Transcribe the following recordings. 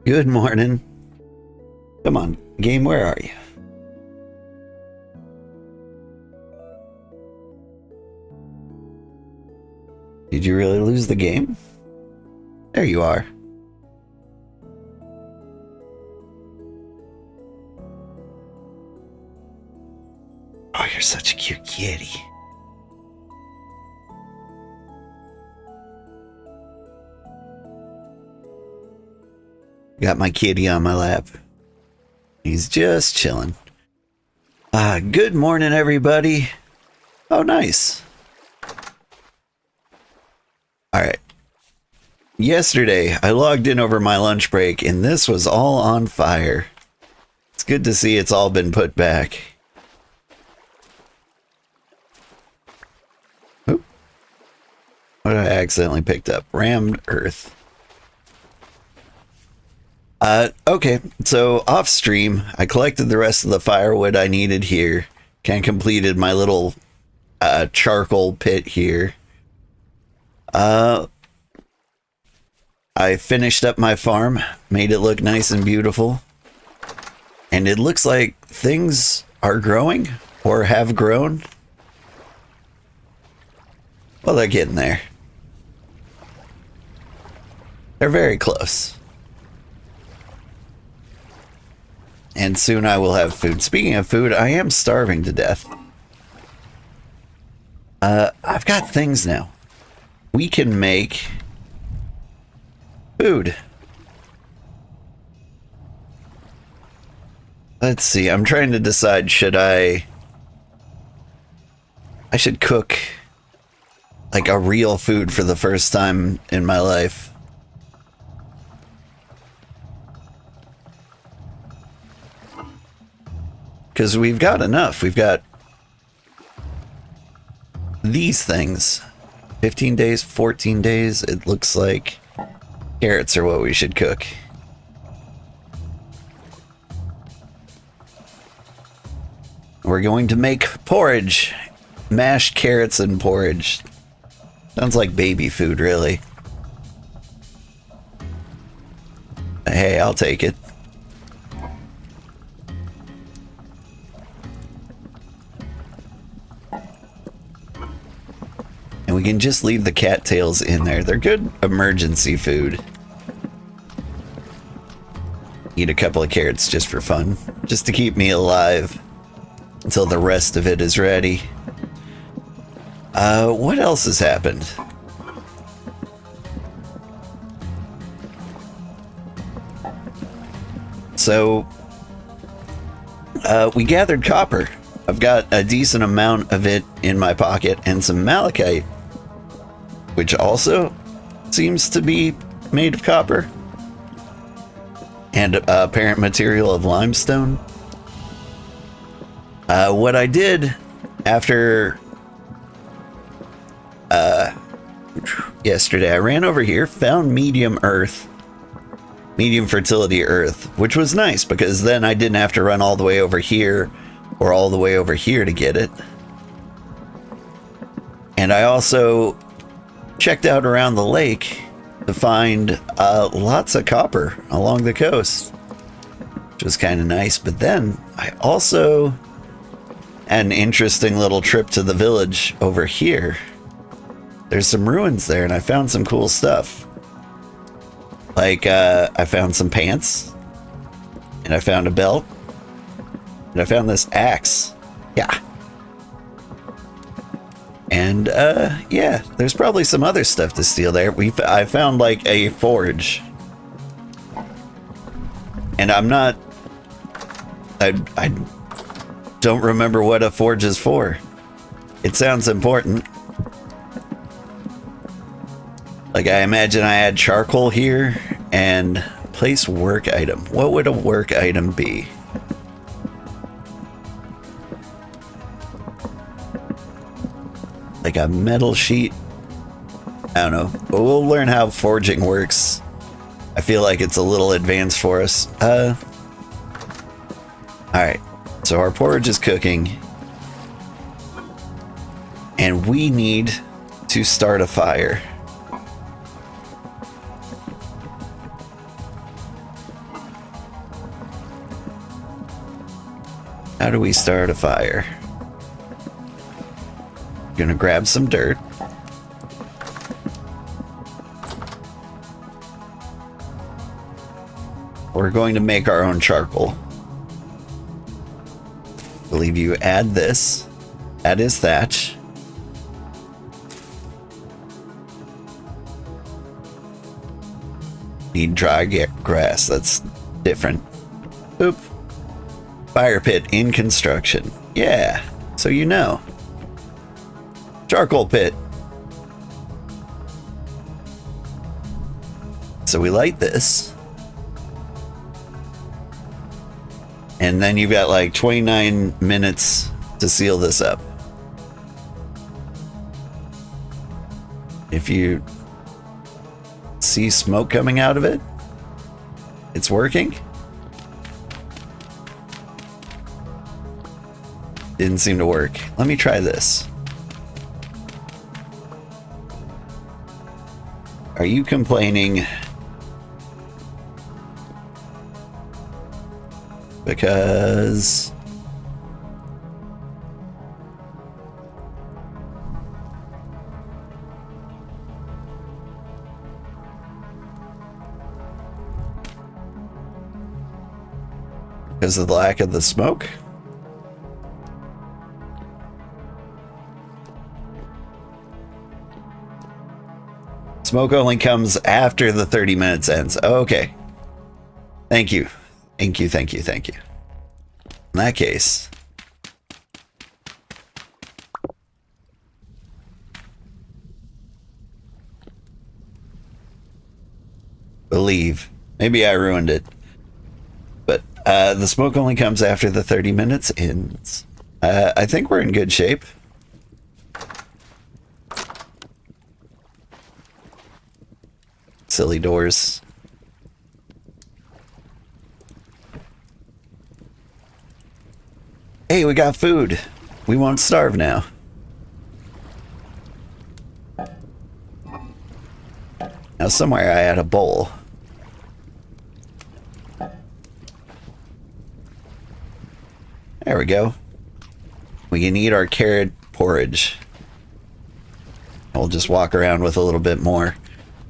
Good morning. Come on, game, where are you? Did you really lose the game? There you are. Oh, you're such a cute kitty. Got my kitty on my lap. He's just chilling. Good morning, everybody. Oh, nice. Alright. Yesterday, I logged in over my lunch break, and this was all on fire. It's good to see it's all been put back. Oop. What did I accidentally picked up? Rammed earth. Okay, so off stream, I collected the rest of the firewood I needed here. Kind of completed my little charcoal pit here. I finished up my farm, made it look nice and beautiful. And it looks like things are growing, or have grown. Well, they're getting there. They're very close. And soon I will have food. Speaking of food, I am starving to death. I've got things now. We can make food. Let's see, I'm trying to decide, I should cook like a real food for the first time in my life. Because we've got enough. We've got these things. 15 days, 14 days. It looks like carrots are what we should cook. We're going to make porridge. Mashed carrots and porridge. Sounds like baby food, really. Hey, I'll take it. And we can just leave the cattails in there. They're good emergency food. Eat a couple of carrots just for fun. Just to keep me alive until the rest of it is ready. What else has happened? So, we gathered copper. I've got a decent amount of it in my pocket and some malachite, which also seems to be made of copper, and a parent material of limestone. What I did after yesterday, I ran over here, found medium fertility earth, which was nice because then I didn't have to run all the way over here or all the way over here to get it. And I also checked out around the lake to find lots of copper along the coast, which was kind of nice. But then I also had an interesting little trip to the village over here. There's some ruins there, and I found some cool stuff. Like, I found some pants, and I found a belt, and I found this axe. Yeah. And, yeah, there's probably some other stuff to steal there. I found, like, a forge. And I'm not... I don't remember what a forge is for. It sounds important. Like, I imagine I had charcoal here, and place work item. What would a work item be? Like a metal sheet? I don't know. But we'll learn how forging works. I feel like it's a little advanced for us. Alright. So our porridge is cooking. And we need to start a fire. How do we start a fire? Gonna grab some dirt. We're going to make our own charcoal. I believe you add this. Add his thatch. Need dry grass. That's different. Oop. Fire pit in construction. Yeah, so you know. Charcoal pit. So we light this. And then you've got like 29 minutes to seal this up. If you see smoke coming out of it, it's working. Didn't seem to work. Let me try this. Are you complaining? Because of the lack of the smoke? Smoke only comes after the 30 minutes ends. Okay. Thank you. Thank you, thank you, thank you. In that case, believe. Maybe I ruined it. But the smoke only comes after the 30 minutes ends. I think we're in good shape. Silly doors. Hey, we got food. We won't starve now. Now somewhere I had a bowl. There we go. We can eat our carrot porridge. We'll just walk around with a little bit more.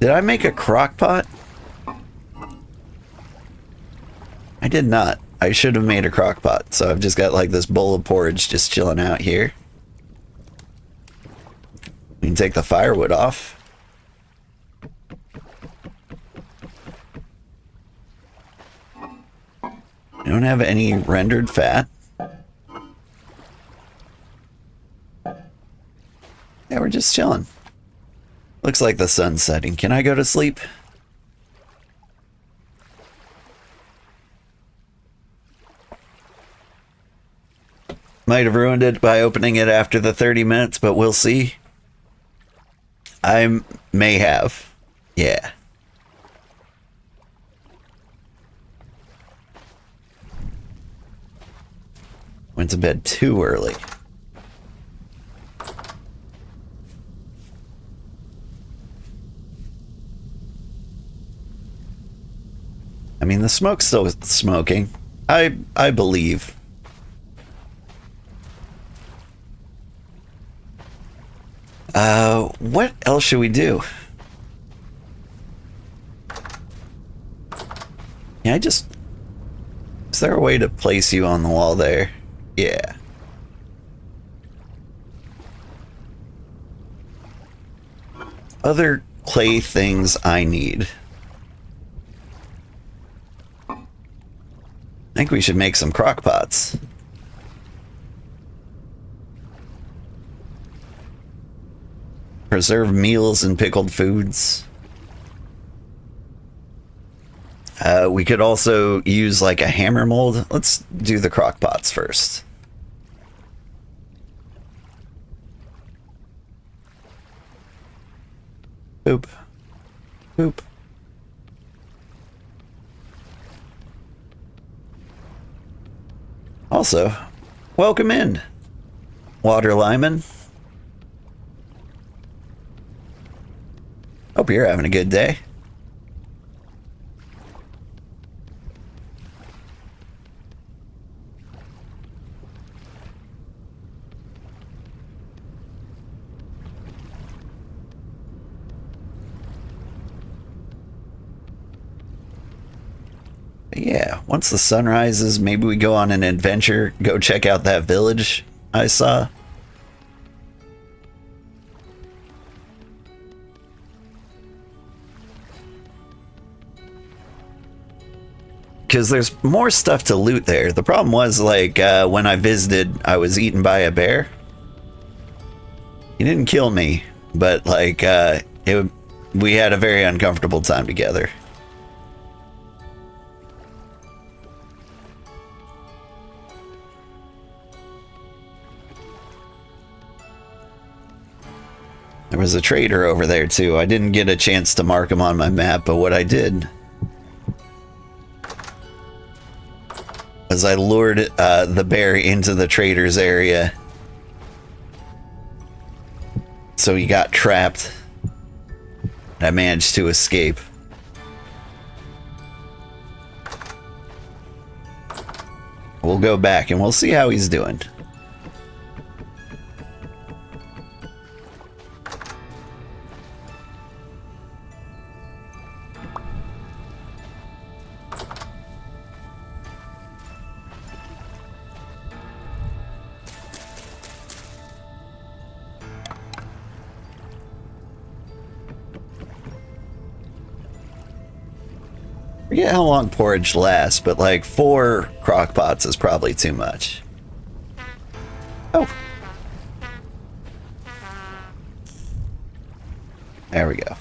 Did I make a crock pot? I did not. I should have made a crock pot. So I've just got like this bowl of porridge just chilling out here. We can take the firewood off. I don't have any rendered fat. Yeah, we're just chilling. Looks like the sun's setting. Can I go to sleep? Might have ruined it by opening it after the 30 minutes, but we'll see. I may have. Yeah. Went to bed too early. I mean, the smoke's still smoking. I believe. What else should we do? Yeah, is there a way to place you on the wall there? Yeah. Other clay things I need. I think we should make some crock pots. Preserve meals and pickled foods. We could also use like a hammer mold. Let's do the crock pots first. Boop. Boop. Also, welcome in, Water Lyman. Hope you're having a good day. Yeah, once the sun rises, maybe we go on an adventure, go check out that village I saw. Because there's more stuff to loot there. The problem was, like, when I visited, I was eaten by a bear. He didn't kill me, but, like, we had a very uncomfortable time together. There was a trader over there, too. I didn't get a chance to mark him on my map, but what I did was I lured the bear into the trader's area. So he got trapped. And I managed to escape. We'll go back and we'll see how he's doing. I forget how long porridge lasts, but like 4 crock pots is probably too much. Oh. There we go.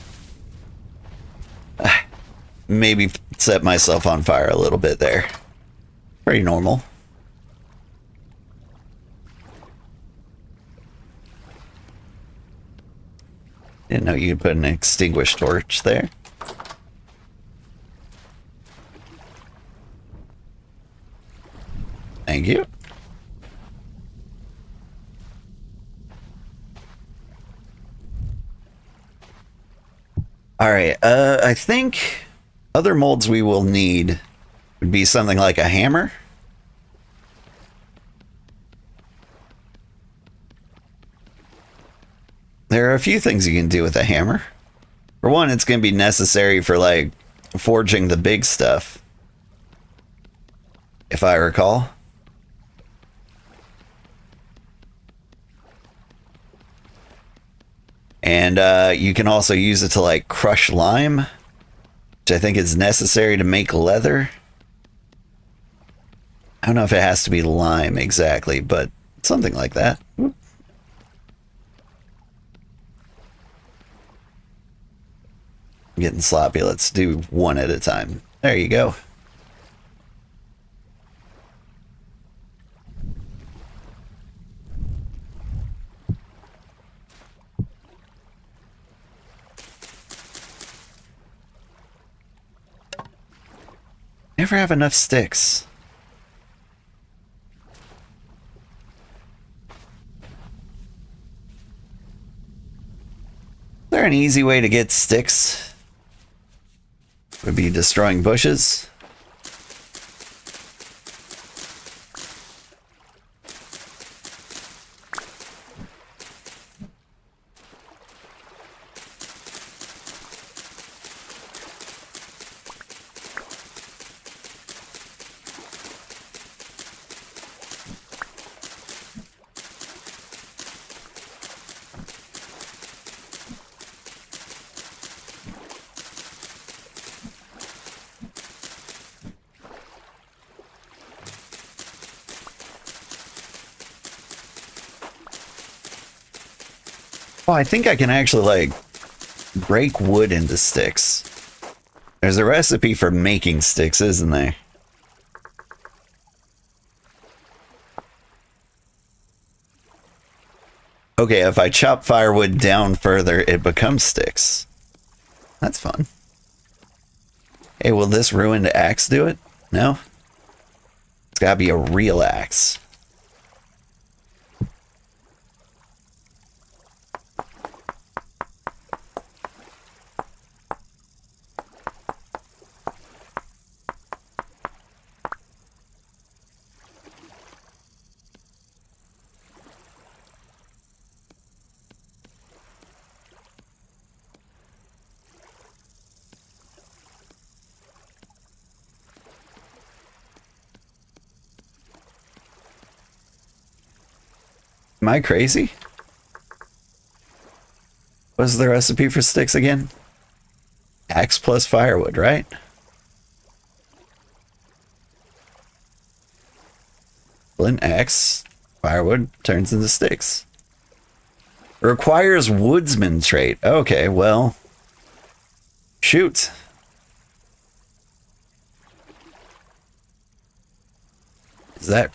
Maybe set myself on fire a little bit there. Pretty normal. Didn't know you could put an extinguished torch there. Thank you. All right, I think other molds we will need would be something like a hammer. There are a few things you can do with a hammer. For one, it's going to be necessary for, like, forging the big stuff, if I recall. And you can also use it to, like, crush lime, which I think is necessary to make leather. I don't know if it has to be lime exactly, but something like that. Oop. I'm getting sloppy. Let's do one at a time. There you go. Never have enough sticks. Is there an easy way to get sticks? Would be destroying bushes. Oh, I think I can actually, like, break wood into sticks. There's a recipe for making sticks, isn't there? Okay, if I chop firewood down further, it becomes sticks. That's fun. Hey, will this ruined axe do it? No? It's gotta be a real axe. Am I crazy? What's the recipe for sticks again? Axe plus firewood, right? Flint axe, firewood turns into sticks. Requires woodsman trait. Okay, well, shoot. Is that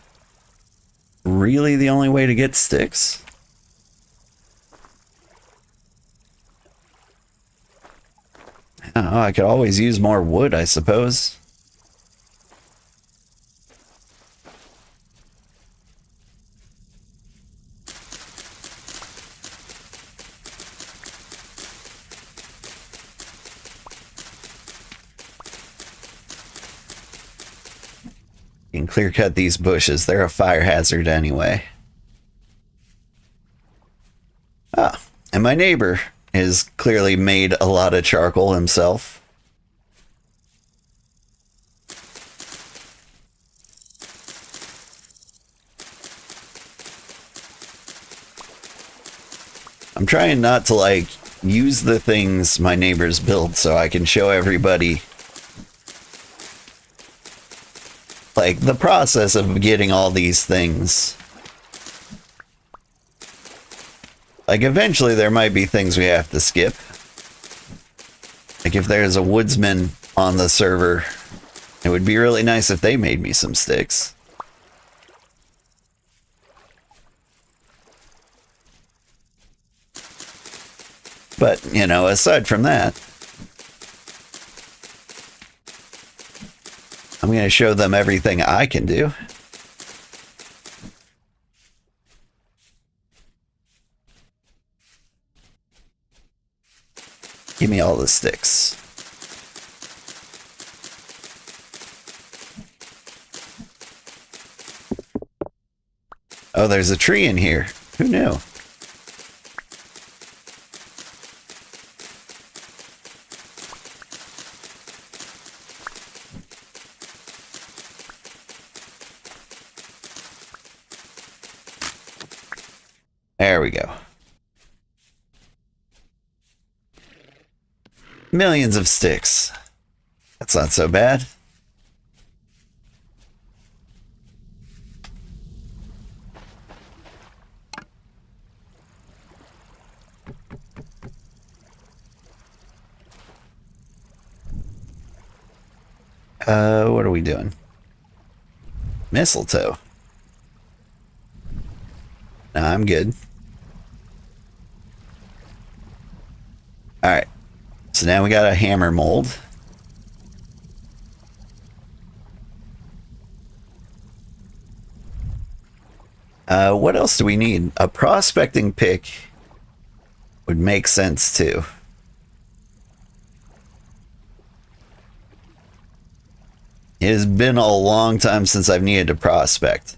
really the only way to get sticks? I don't know, I could always use more wood, I suppose. You can clear cut these bushes. They're a fire hazard anyway. Ah, and my neighbor has clearly made a lot of charcoal himself. I'm trying not to, like, use the things my neighbors build so I can show everybody, like, the process of getting all these things. Like, eventually there might be things we have to skip. Like, if there's a woodsman on the server, it would be really nice if they made me some sticks. But, you know, aside from that, I'm going to show them everything I can do. Give me all the sticks. Oh, there's a tree in here. Who knew? There we go. Millions of sticks. That's not so bad. What are we doing? Mistletoe. No, I'm good. Alright. So now we got a hammer mold. What else do we need? A prospecting pick would make sense too. It has been a long time since I've needed to prospect.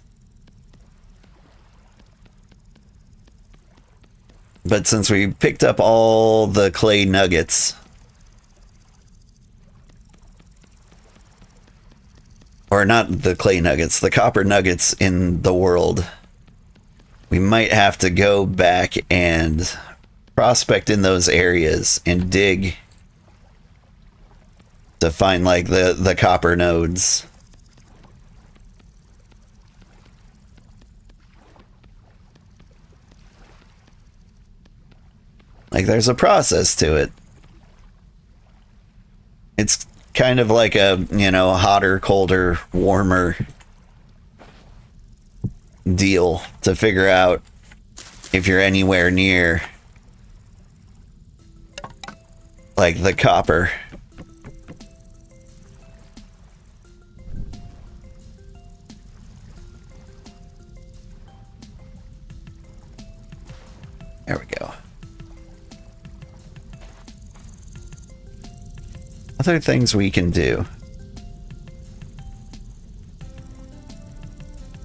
But since we picked up all the clay nuggets, or not the clay nuggets, the copper nuggets in the world, we might have to go back and prospect in those areas and dig to find, like, the copper nodes. Like, there's a process to it. It's kind of like a, you know, hotter, colder, warmer deal to figure out if you're anywhere near, like, the copper. There we go. Other things we can do.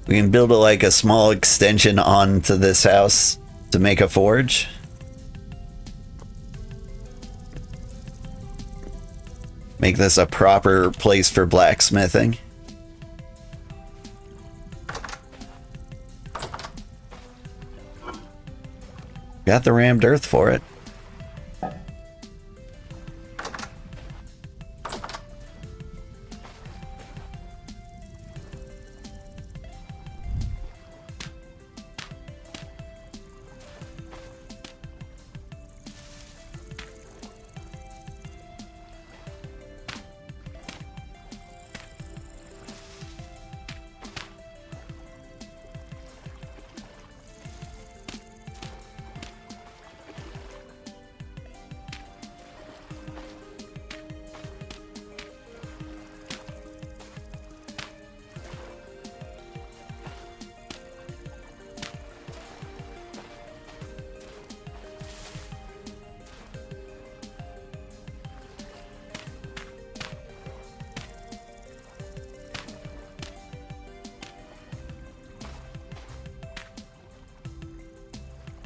We can build like a small extension onto this house to make a forge. Make this a proper place for blacksmithing. Got the rammed earth for it.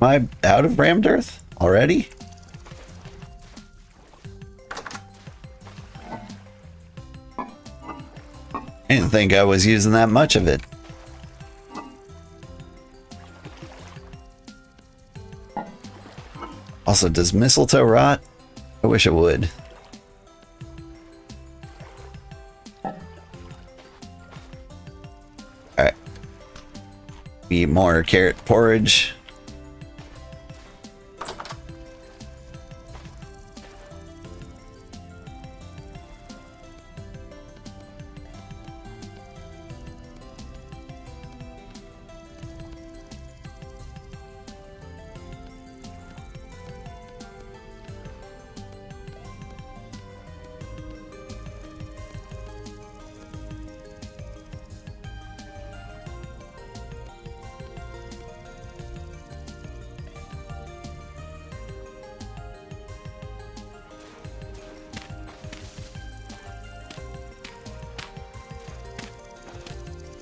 Am I out of rammed earth already? I didn't think I was using that much of it. Also, does mistletoe rot? I wish it would. Alright. Need more carrot porridge.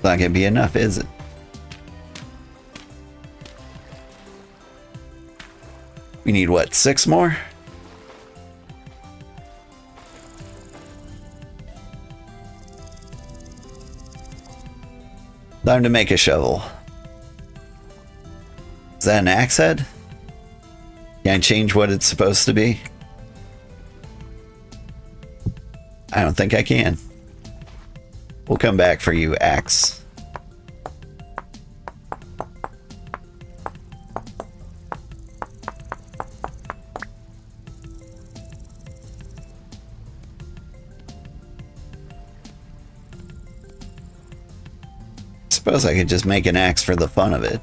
Not gonna be enough, is it? We need what, 6 more? Time to make a shovel. Is that an axe head? Can I change what it's supposed to be? I don't think I can. We'll come back for you, axe. Suppose I could just make an axe for the fun of it.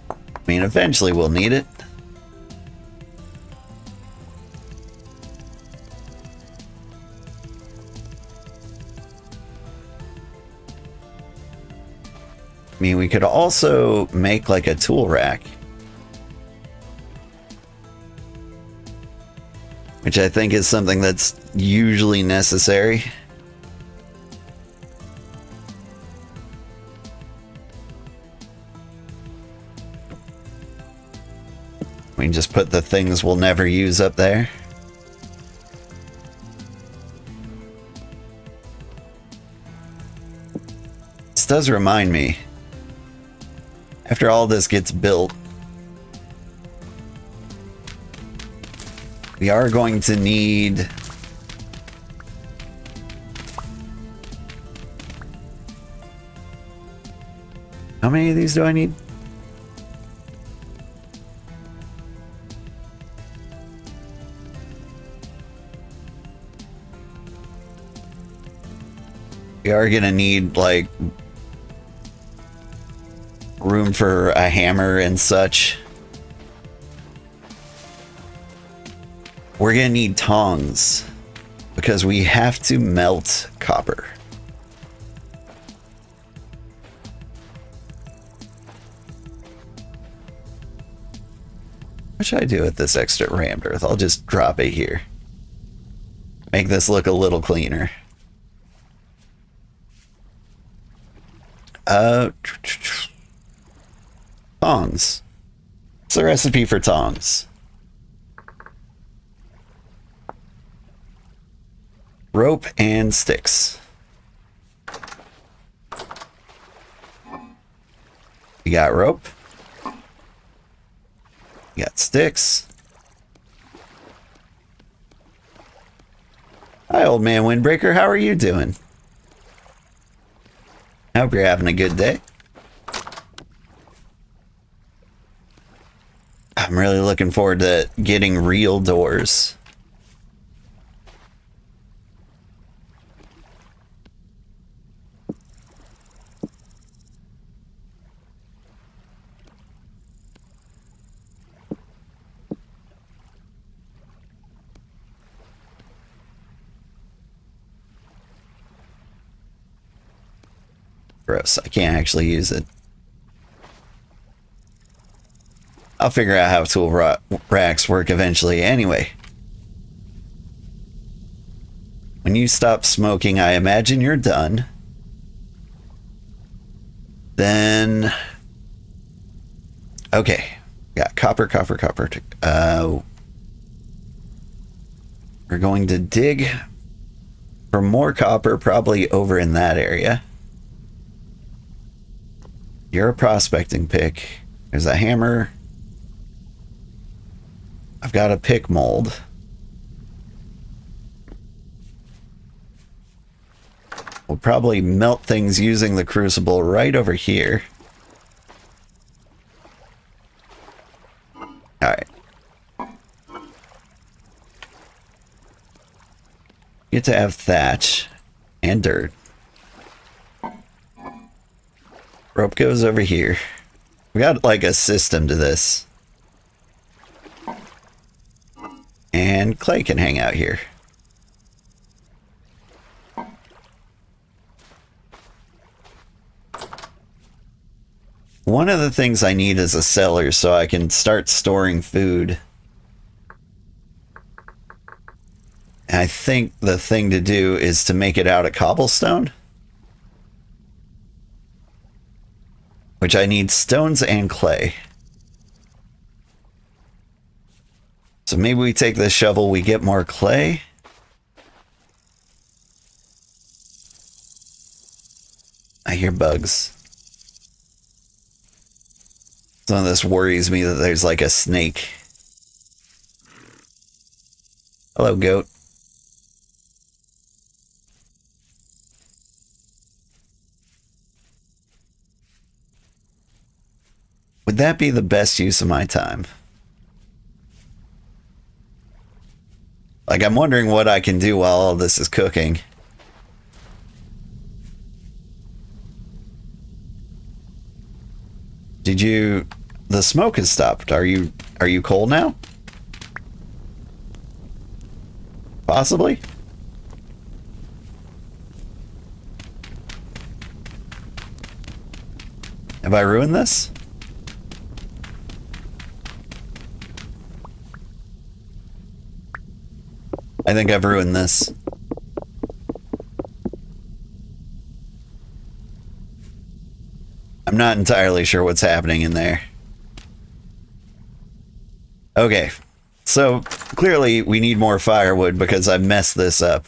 I mean, eventually we'll need it. I mean, we could also make like a tool rack, which I think is something that's usually necessary. We can just put the things we'll never use up there. This does remind me, after all this gets built, we are going to need how many of these do I need? We are gonna need like room for a hammer and such. We're gonna need tongs because we have to melt copper. What should I do with this extra rammed earth? I'll just drop it here. Make this look a little cleaner. Tongs. What's the recipe for tongs? Rope and sticks. You got rope. You got sticks. Hi, old man Windbreaker. How are you doing? I hope you're having a good day. I'm really looking forward to getting real doors. Gross. I can't actually use it. I'll figure out how tool racks work eventually anyway. When you stop smoking, I imagine you're done. Then... Okay. Got copper. We're going to dig for more copper, probably over in that area. You're a prospecting pick. There's a hammer. I've got a pick mold. We'll probably melt things using the crucible right over here. Alright. Get to have thatch and dirt. Rope goes over here. We got like a system to this. And clay can hang out here. One of the things I need is a cellar so I can start storing food. And I think the thing to do is to make it out of cobblestone. Which I need stones and clay. So maybe we take this shovel, we get more clay. I hear bugs. Some of this worries me that there's like a snake. Hello, goat. Would that be the best use of my time? Like, I'm wondering what I can do while all this is cooking. Did you... The smoke has stopped. Are you cold now? Possibly? Have I ruined this? I think I've ruined this. I'm not entirely sure what's happening in there. Okay, so clearly we need more firewood because I messed this up.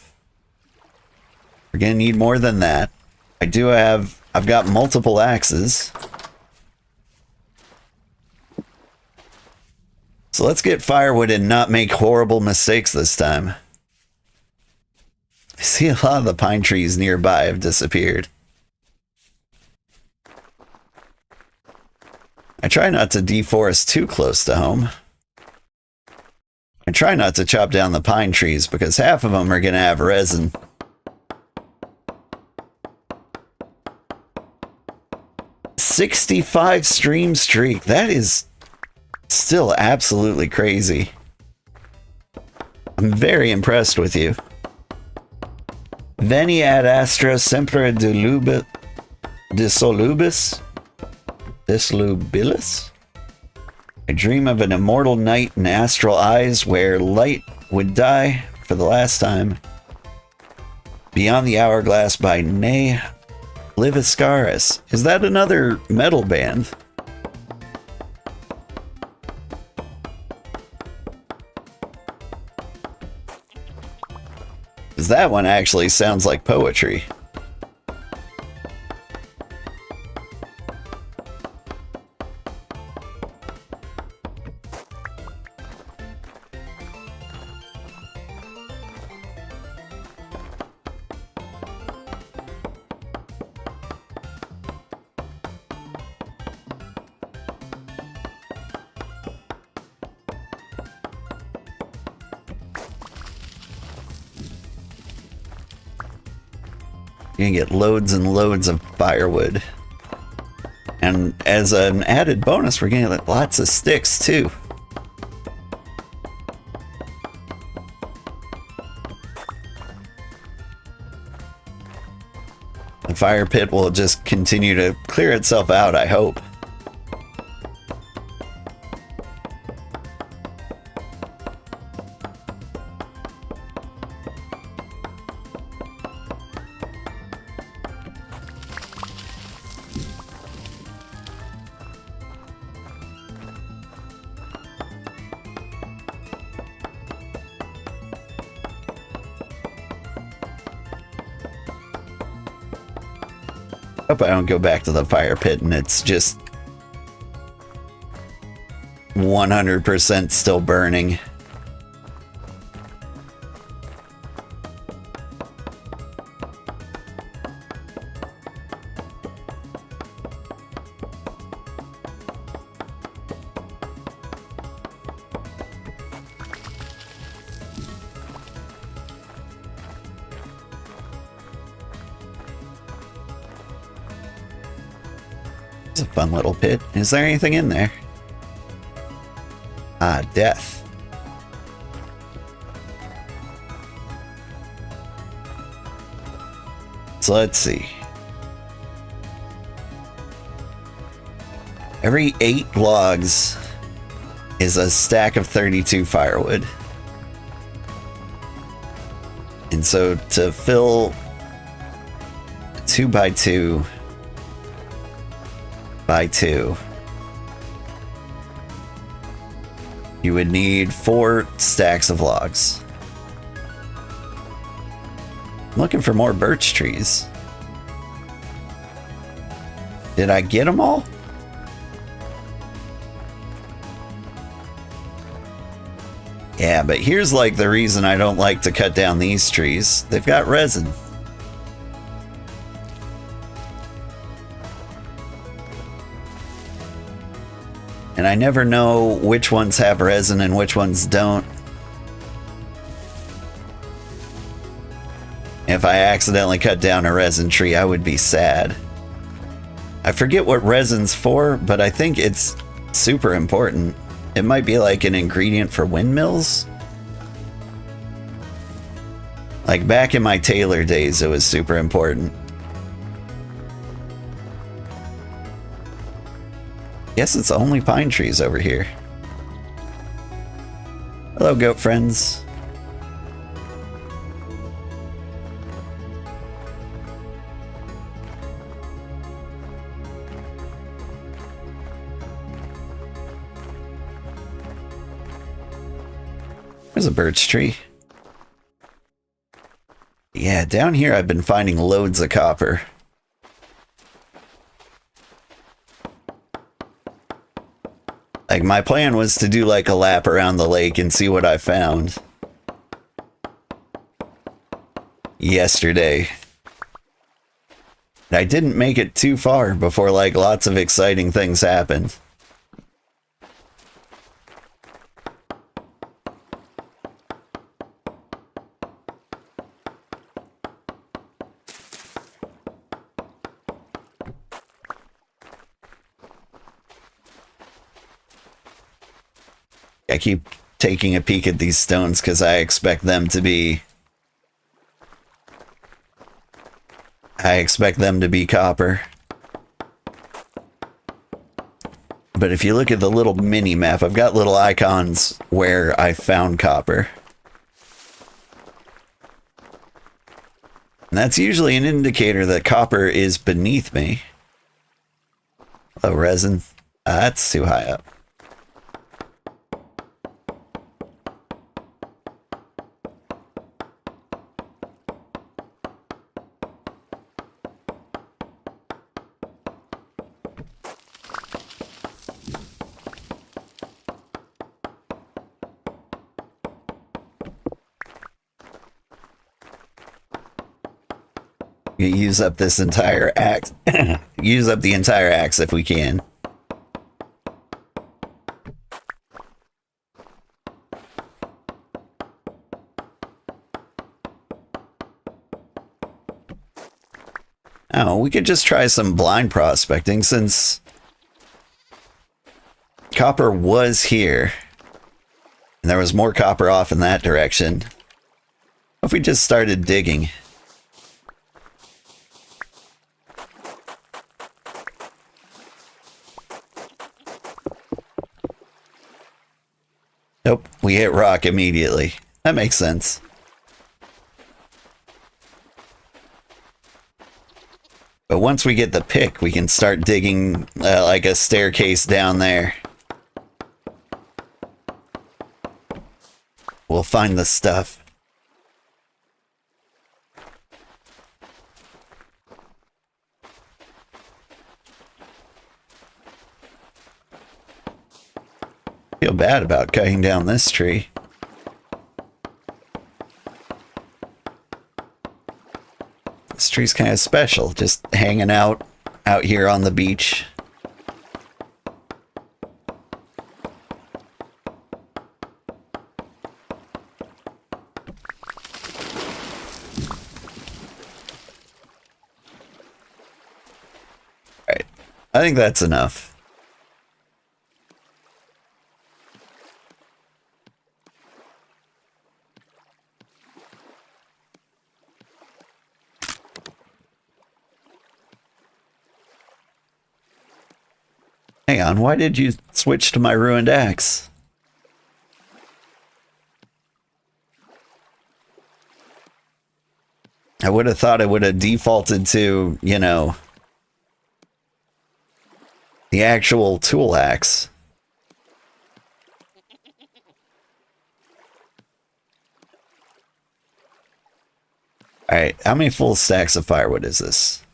We're gonna need more than that. I've got multiple axes. So let's get firewood and not make horrible mistakes this time. I see a lot of the pine trees nearby have disappeared. I try not to deforest too close to home. I try not to chop down the pine trees because half of them are going to have resin. "65 stream streak. That is still absolutely crazy. I'm very impressed with you. Veni ad astra sempre dilubilis? Dislubilis? I dream of an immortal night in astral eyes where light would die for the last time. Beyond the Hourglass by Ne Liviscaris." Is that another metal band? Because that one actually sounds like poetry. You can get loads and loads of firewood. And as an added bonus, we're getting lots of sticks too. The fire pit will just continue to clear itself out, I hope. Hope I don't go back to the fire pit and it's just 100% still burning. It's a fun little pit. Is there anything in there? Ah, death. So let's see. Every 8 logs is a stack of 32 firewood. And so to fill 2 by 2 by 2, you would need 4 stacks of logs. I'm looking for more birch trees. Did I get them all? Yeah, but here's like the reason I don't like to cut down these trees. They've got resin. And I never know which ones have resin and which ones don't. If I accidentally cut down a resin tree, I would be sad. I forget what resin's for, but I think it's super important. It might be like an ingredient for windmills. Like back in my tailor days, it was super important. Guess it's only pine trees over here. Hello, goat friends. There's a birch tree. Yeah, down here I've been finding loads of copper. Like, my plan was to do like a lap around the lake and see what I found yesterday. I didn't make it too far before like lots of exciting things happened. I keep taking a peek at these stones because I expect them to be copper. But if you look at the little mini map, I've got little icons where I found copper. And that's usually an indicator that copper is beneath me. Oh, resin. That's too high up. Use up this entire axe. Use up the entire axe if we can. Oh, we could just try some blind prospecting since copper was here. And there was more copper off in that direction. What if we just started digging? Nope, we hit rock immediately. That makes sense. But once we get the pick, we can start digging like a staircase down there. We'll find the stuff. Feel bad about cutting down this tree. This tree's kind of special, just hanging out here on the beach. Alright, I think that's enough. Hang on, why did you switch to my ruined axe? I would have thought it would have defaulted to, you know, the actual tool axe. Alright, how many full stacks of firewood is this?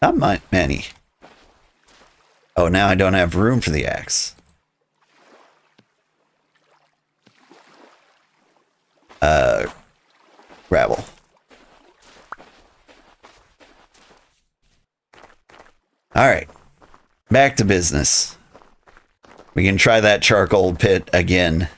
Not many. Oh, now I don't have room for the axe. Gravel. Alright. Back to business. We can try that charcoal pit again.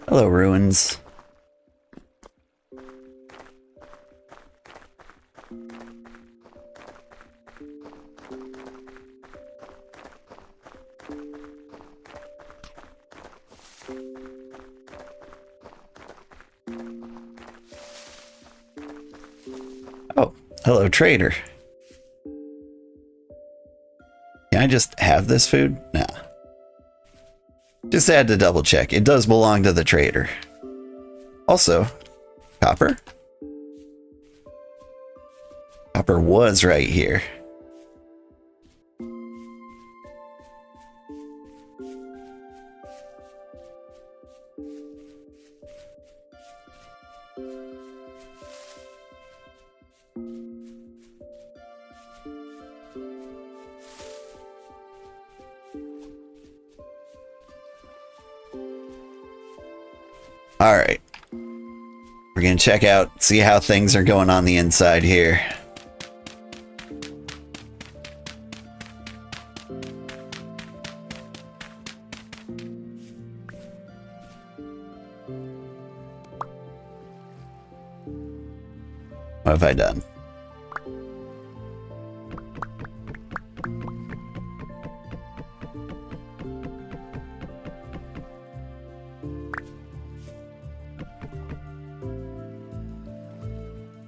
Hello, ruins. Oh, hello, trader. Can I just have this food? Nah. Just had to double check. It does belong to the trader. Also, copper. Copper was right here. All right. We're going to check out, see how things are going on the inside here. What have I done?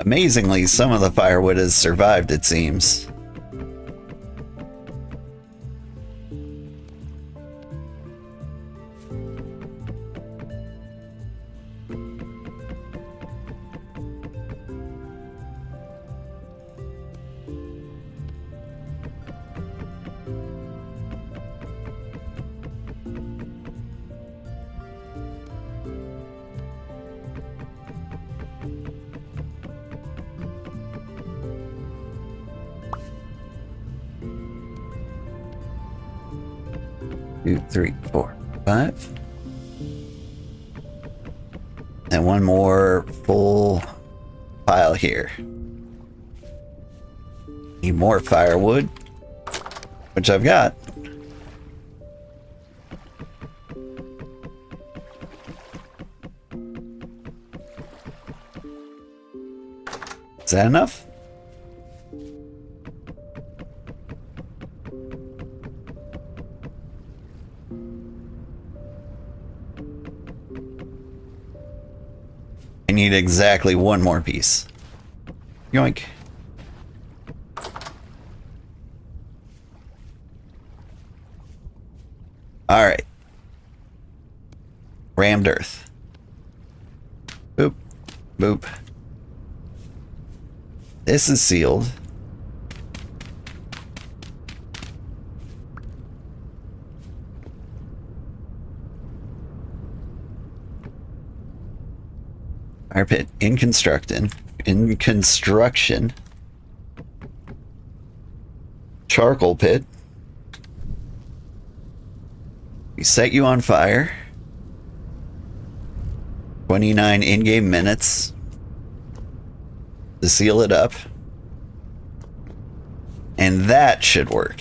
Amazingly, some of the firewood has survived, it seems. Two, three, four, five. And one more full pile here. Need more firewood, which I've got. Is that enough? I need exactly one more piece. Yoink. All right. Rammed earth. Boop. Boop. This is sealed. Fire pit in construction. Charcoal pit. We set you on fire. 29 in-game minutes to seal it up. And that should work.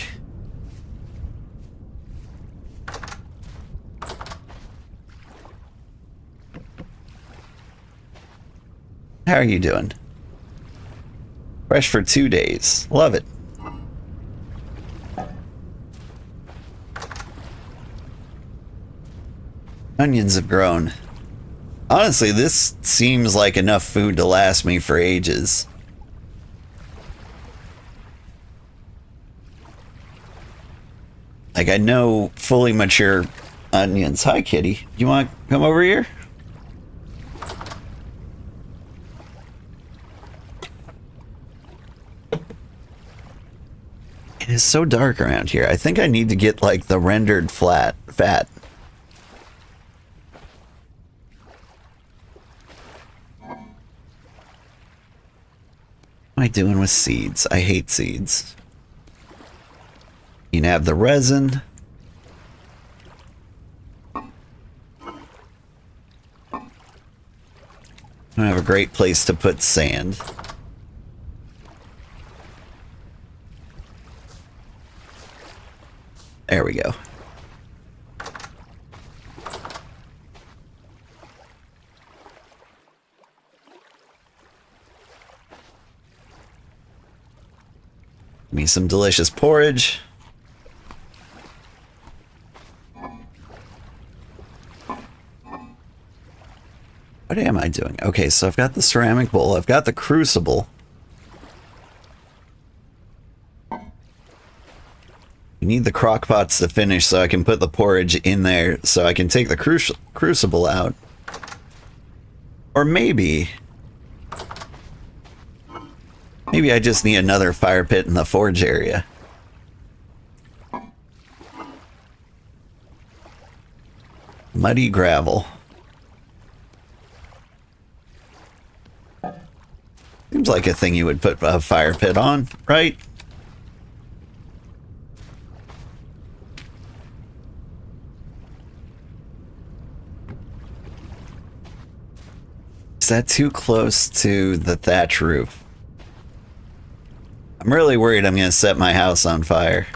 How are you doing? Fresh for 2 days. Love it. Onions have grown. Honestly, this seems like enough food to last me for ages. Like, I know fully mature onions. Hi, kitty. You want to come over here? It is so dark around here. I think I need to get, like, the rendered fat. What am I doing with seeds? I hate seeds. You can have the resin. I don't have a great place to put sand. There we go. Give me some delicious porridge. What am I doing? Okay, so I've got the ceramic bowl. I've got the crucible. You need the crock pots to finish so I can put the porridge in there so I can take the crucible out. Or maybe I just need another fire pit in the forge area. Muddy gravel. Seems like a thing you would put a fire pit on, right? Is that too close to the thatch roof? I'm really worried I'm going to set my house on fire.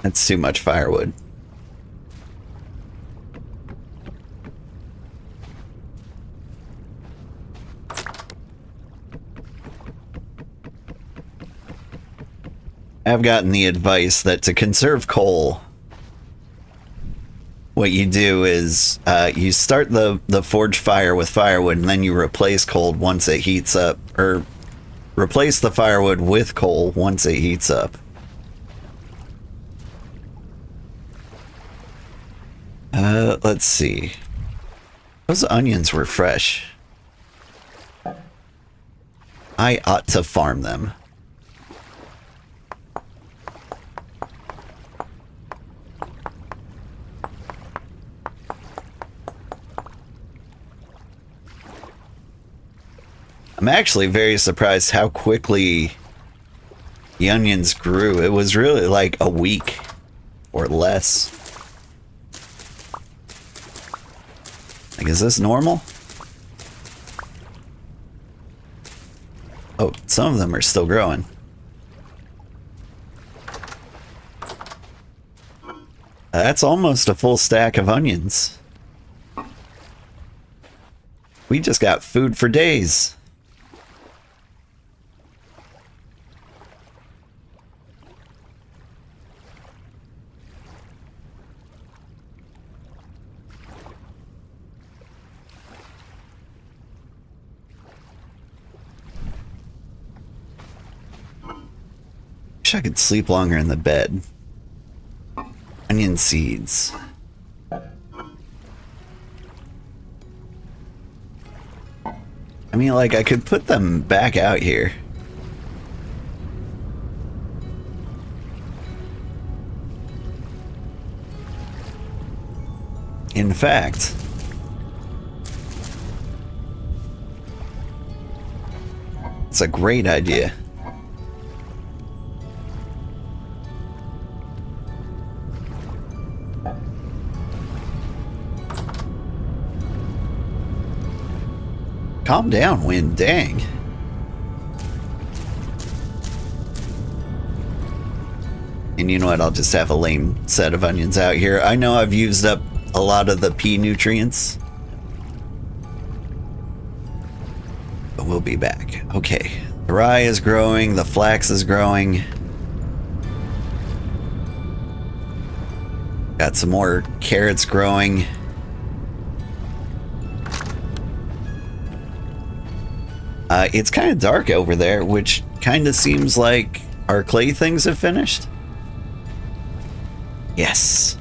That's too much firewood. I've gotten the advice that to conserve coal, what you do is you start the forge fire with firewood and then you replace coal once it heats up, or replace the firewood with coal once it heats up. Let's see. Those onions were fresh. I ought to farm them. I'm actually very surprised how quickly The onions grew. It was really like a week or less. Like, is this normal? Oh, some of them are still growing. That's almost a full stack of onions. We just got food for days. Wish I could sleep longer in the bed. Onion seeds. I mean, like, I could put them back out here. In fact, it's a great idea. Calm down, wind, dang. And you know what, I'll just have a lame set of onions out here. I know I've used up a lot of the pea nutrients, but we'll be back. Okay, the rye is growing, the flax is growing. Got some more carrots growing. It's kind of dark over there, which kind of seems like our clay things have finished. Yes.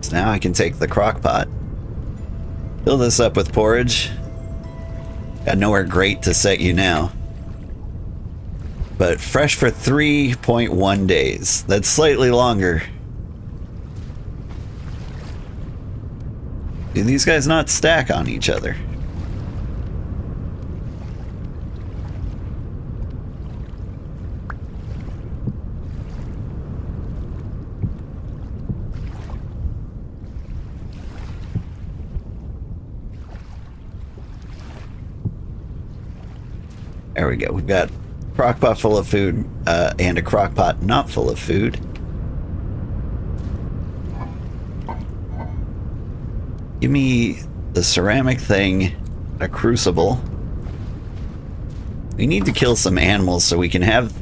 So now I can take the crock pot, fill this up with porridge. Got nowhere great to set you now. But fresh for 3.1 days. That's slightly longer. Do these guys not stack on each other? There we go. We've got a crock pot full of food and a crock pot not full of food. Give me the ceramic thing, a crucible. We need to kill some animals so we can have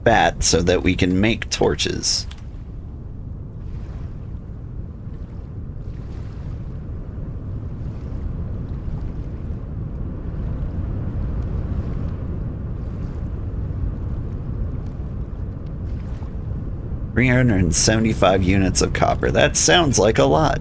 fat so that we can make torches. $375 units of copper. That sounds like a lot.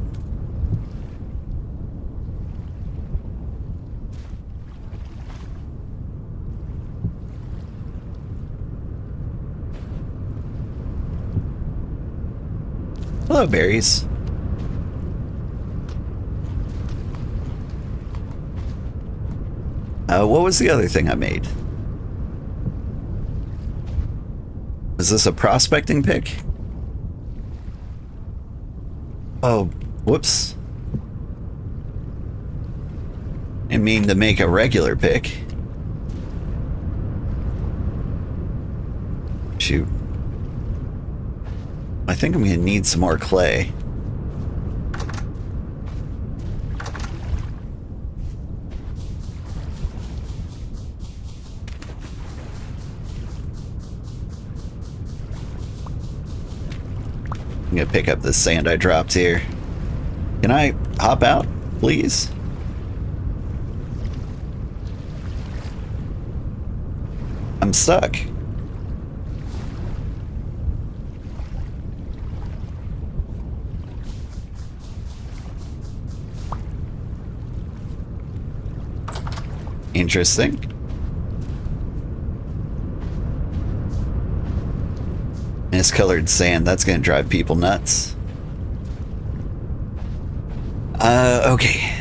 Hello, berries. What was the other thing I made? Was this a prospecting pick? Oh, whoops. I mean to make a regular pick. Shoot. I think I'm gonna need some more clay. I'm gonna pick up the sand I dropped here. Can I hop out, please? I'm stuck. Interesting. Miscolored sand, that's gonna drive people nuts. Okay.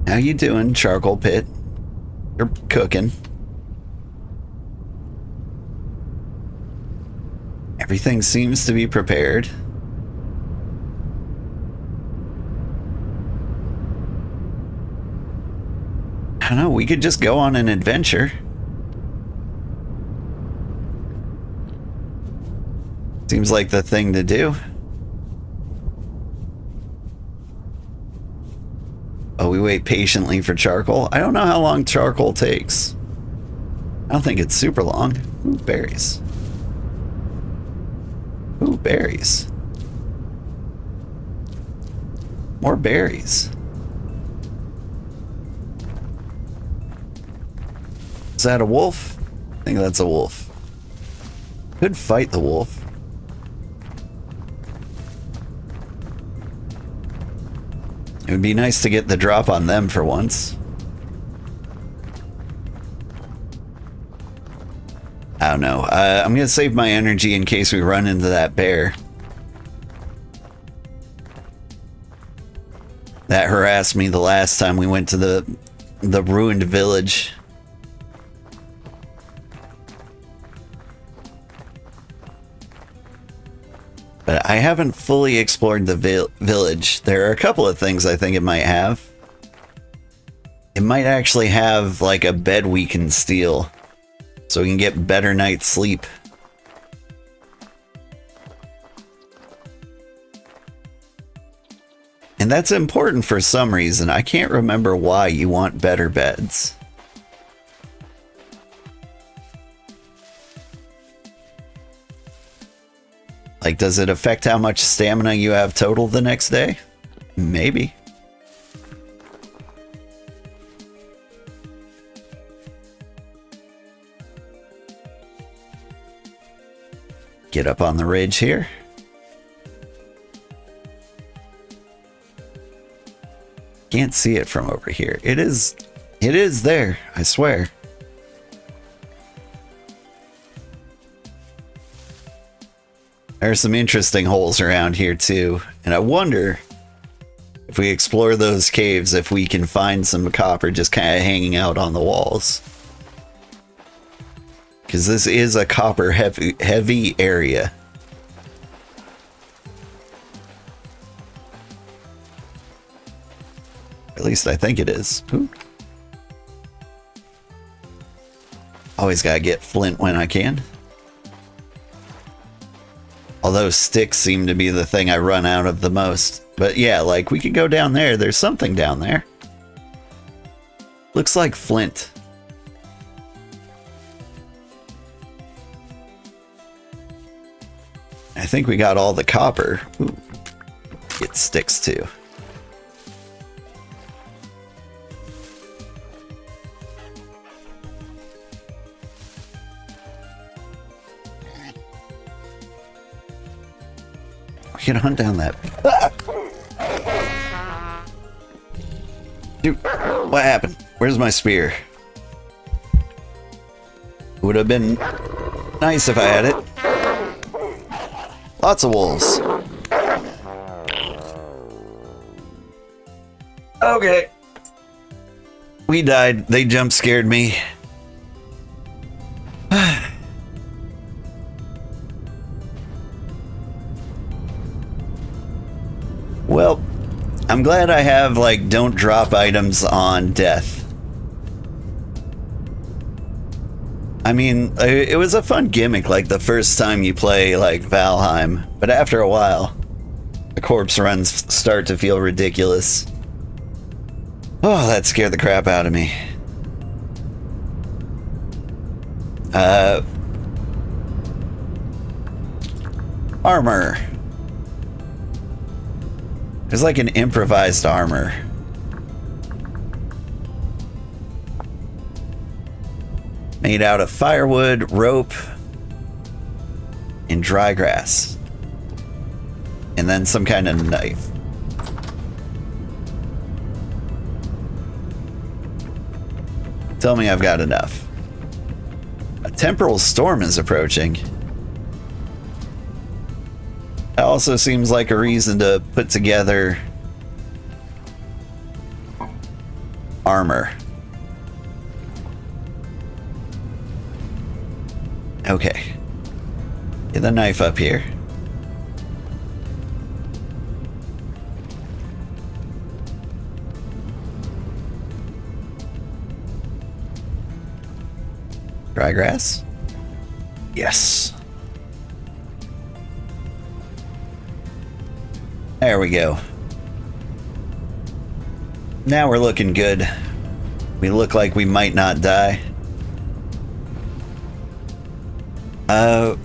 How you doing, charcoal pit? You're cooking. Everything seems to be prepared. I don't know, we could just go on an adventure. Seems like the thing to do. Oh, we wait patiently for charcoal. I don't know how long charcoal takes. I don't think it's super long. Ooh, berries. Ooh, berries. More berries. Is that a wolf? I think that's a wolf. Could fight the wolf. It would be nice to get the drop on them for once. I don't know. I'm gonna save my energy in case we run into that bear. That harassed me the last time we went to the ruined village. But I haven't fully explored the village. There are a couple of things I think it might have. It might actually have like a bed we can steal, so we can get better night's sleep. And that's important for some reason. I can't remember why you want better beds. Like, does it affect how much stamina you have total the next day? Maybe. Get up on the ridge here. Can't see it from over here. It is there, I swear. There are some interesting holes around here too, and I wonder if we explore those caves if we can find some copper just kind of hanging out on the walls. Because this is a copper heavy area. At least I think it is. Ooh. Always gotta get flint when I can. Although sticks seem to be the thing I run out of the most. But yeah, like we could go down there. There's something down there. Looks like flint. I think we got all the copper. Ooh. Get sticks too. We can hunt down that. Dude, what happened? Where's my spear? Would have been nice if I had it. Lots of wolves. Okay. We died. They jump scared me. Well, I'm glad I have, like, don't drop items on death. I mean, it was a fun gimmick, like, the first time you play, like, Valheim. But after a while, the corpse runs start to feel ridiculous. Oh, that scared the crap out of me. Armor. There's like an improvised armor. Made out of firewood, rope, and dry grass. And then some kind of knife. Tell me I've got enough. A temporal storm is approaching. That also seems like a reason to put together armor. Okay. Get the knife up here. Dry grass? Yes. There we go. Now we're looking good. We look like we might not die. Okay,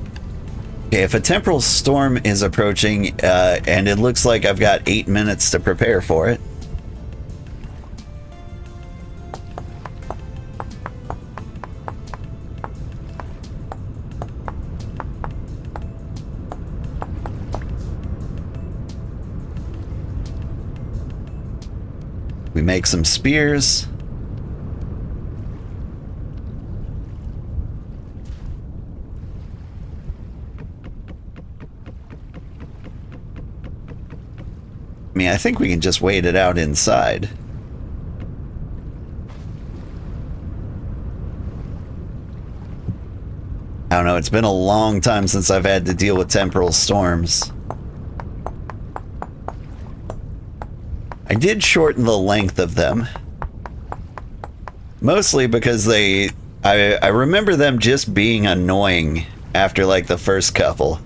if a temporal storm is approaching, and it looks like I've got 8 minutes to prepare for it. We make some spears. I mean, I think we can just wait it out inside. I don't know, it's been a long time since I've had to deal with temporal storms. I did shorten the length of them. Mostly because I remember them just being annoying after like the first couple.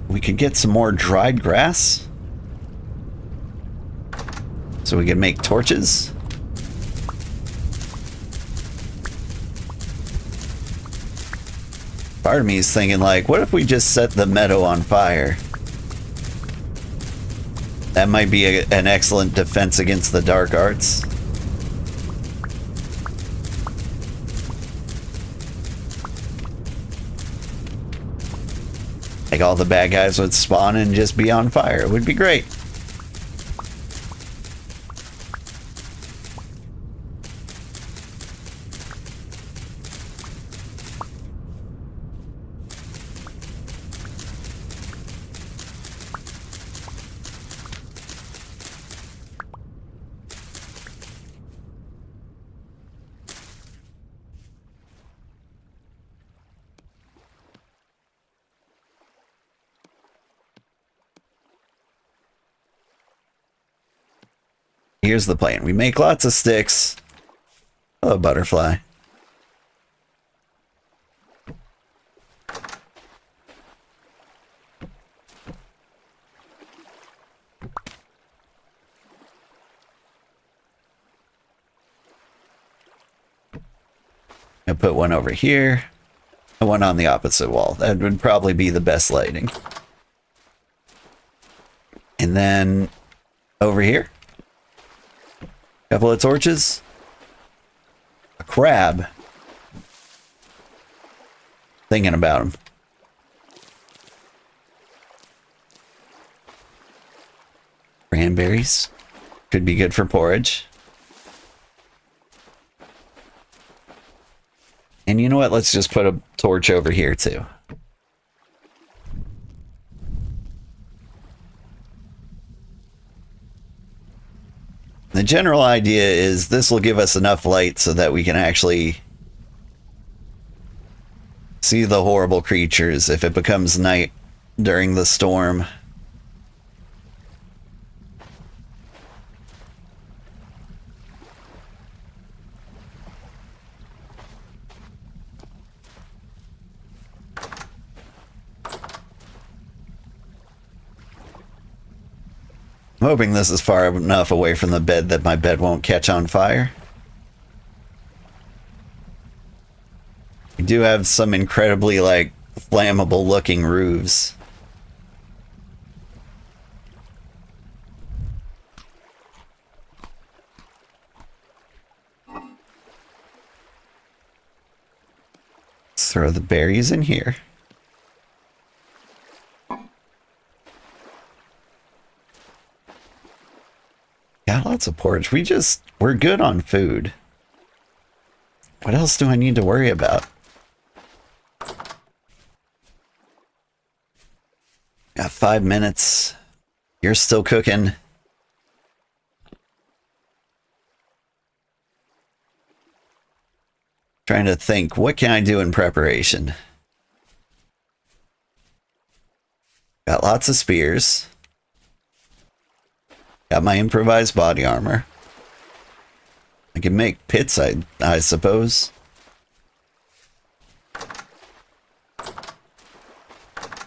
We could get some more dried grass. So we can make torches. Part of me is thinking like, what if we just set the meadow on fire? That might be an excellent defense against the dark arts. Like all the bad guys would spawn and just be on fire. It would be great. Here's the plan. We make lots of sticks. Hello, butterfly. I'll put one over here and one on the opposite wall. That would probably be the best lighting. And then over here. Couple of torches. A crab. Thinking about him. Cranberries. Could be good for porridge. And you know what? Let's just put a torch over here too. The general idea is this will give us enough light so that we can actually see the horrible creatures if it becomes night during the storm. I'm hoping this is far enough away from the bed that my bed won't catch on fire. We do have some incredibly, like, flammable looking roofs. Let's throw the berries in here. Got lots of porridge. We're good on food. What else do I need to worry about? Got 5 minutes. You're still cooking. Trying to think, what can I do in preparation? Got lots of spears. Got my improvised body armor. I can make pits, I suppose.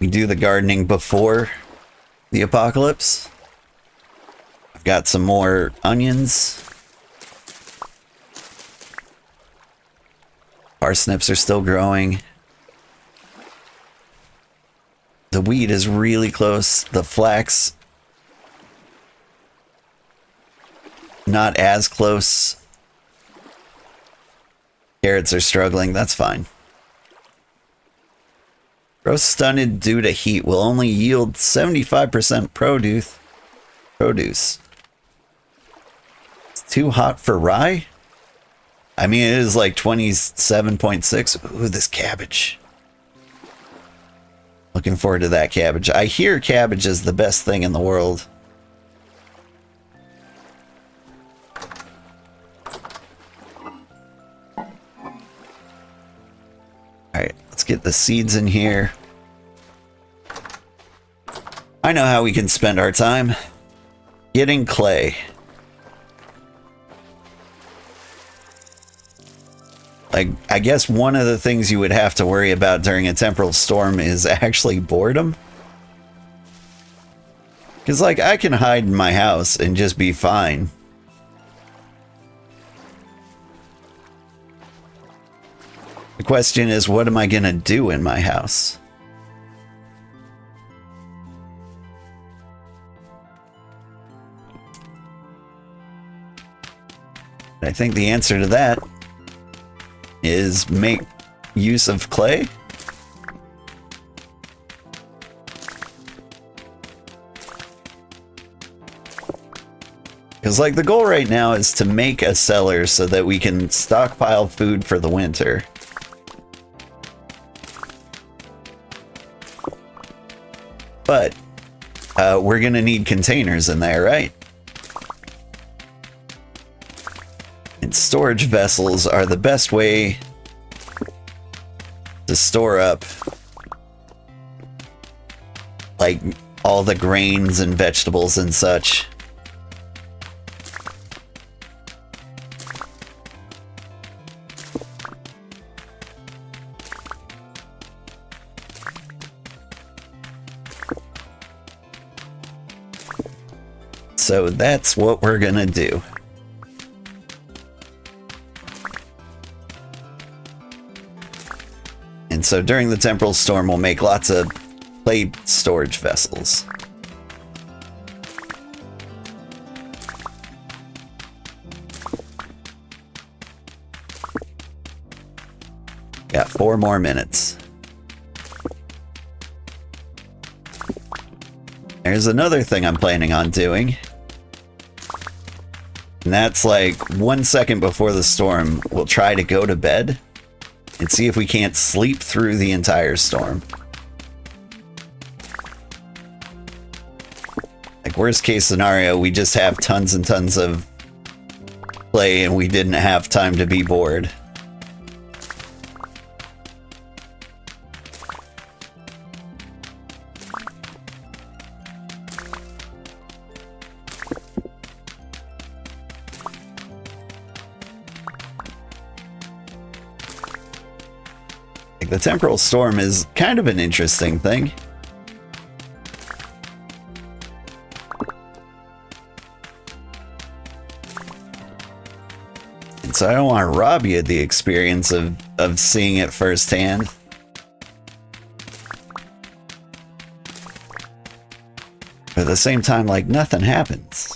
We do the gardening before the apocalypse. I've got some more onions. Parsnips are still growing. The wheat is really close. The flax, not as close. Carrots are struggling. That's fine. Growth stunted due to heat will only yield 75% produce. It's too hot for rye? I mean, it is like 27.6. Ooh, this cabbage. Looking forward to that cabbage. I hear cabbage is the best thing in the world. Alright, let's get the seeds in here. I know how we can spend our time. Getting clay. Like, I guess one of the things you would have to worry about during a temporal storm is actually boredom. Because, like, I can hide in my house and just be fine. The question is, what am I gonna do in my house? I think the answer to that is make use of clay. Because, like, the goal right now is to make a cellar so that we can stockpile food for the winter. But we're gonna need containers in there, right? And storage vessels are the best way to store up, like, all the grains and vegetables and such. So that's what we're gonna do. And so during the temporal storm, we'll make lots of clay storage vessels. Got 4 more minutes. There's another thing I'm planning on doing. And that's like 1 second before the storm, we'll try to go to bed and see if we can't sleep through the entire storm. Like, worst case scenario, we just have tons and tons of clay and we didn't have time to be bored. The temporal storm is kind of an interesting thing. And so I don't want to rob you of the experience of seeing it firsthand. But at the same time, like, nothing happens.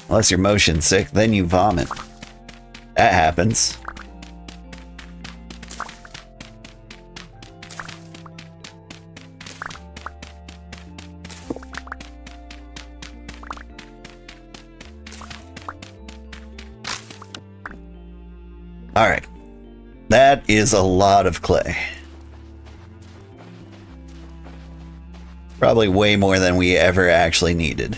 Unless you're motion sick, then you vomit. That happens. All right, that is a lot of clay. Probably way more than we ever actually needed.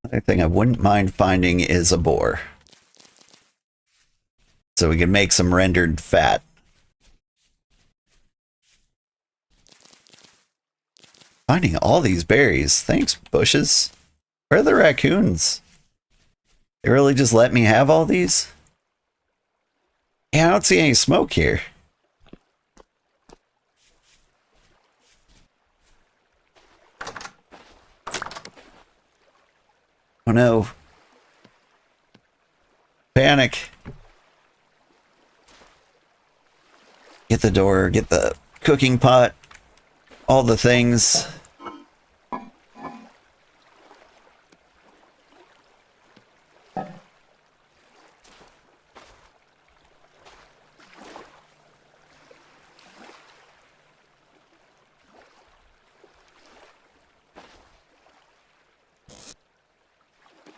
Another thing I wouldn't mind finding is a boar. So we can make some rendered fat. Finding all these berries. Thanks, bushes. Where are the raccoons? They really just let me have all these? Yeah, I don't see any smoke here. Oh no. Panic. Get the door, get the cooking pot, all the things.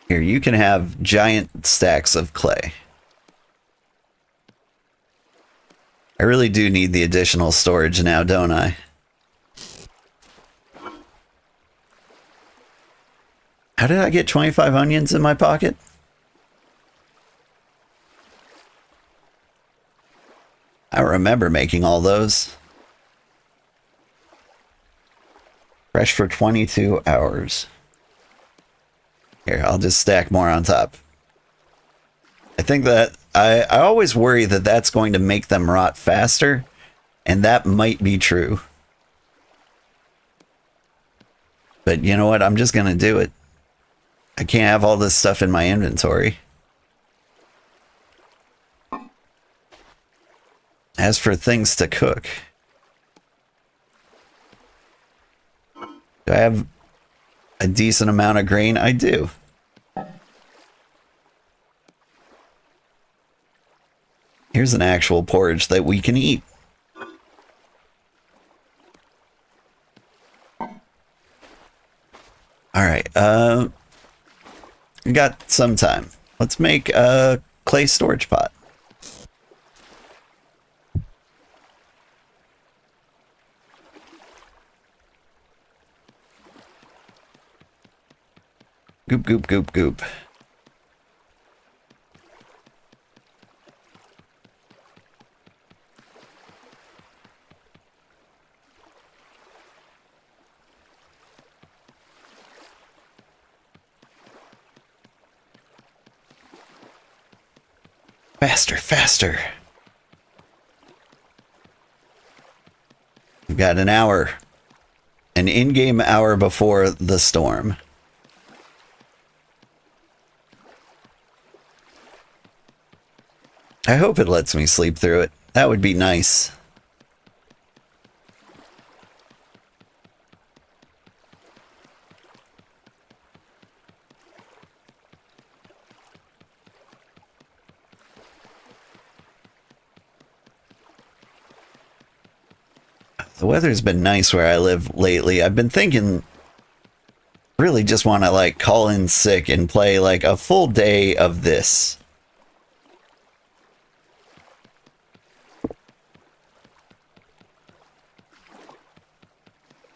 Here, you can have giant stacks of clay. I really do need the additional storage now, don't I? How did I get 25 onions in my pocket? I remember making all those. Fresh for 22 hours. Here, I'll just stack more on top. I think that I always worry that that's going to make them rot faster, and that might be true. But you know what? I'm just going to do it. I can't have all this stuff in my inventory. As for things to cook, do I have a decent amount of grain? I do. Here's an actual porridge that we can eat. Alright, we got some time. Let's make a clay storage pot. Goop, goop, goop, goop. Faster, faster. We've got an hour. An in-game hour before the storm. I hope it lets me sleep through it. That would be nice. The weather's been nice where I live lately. I've been thinking, really just want to like call in sick and play like a full day of this.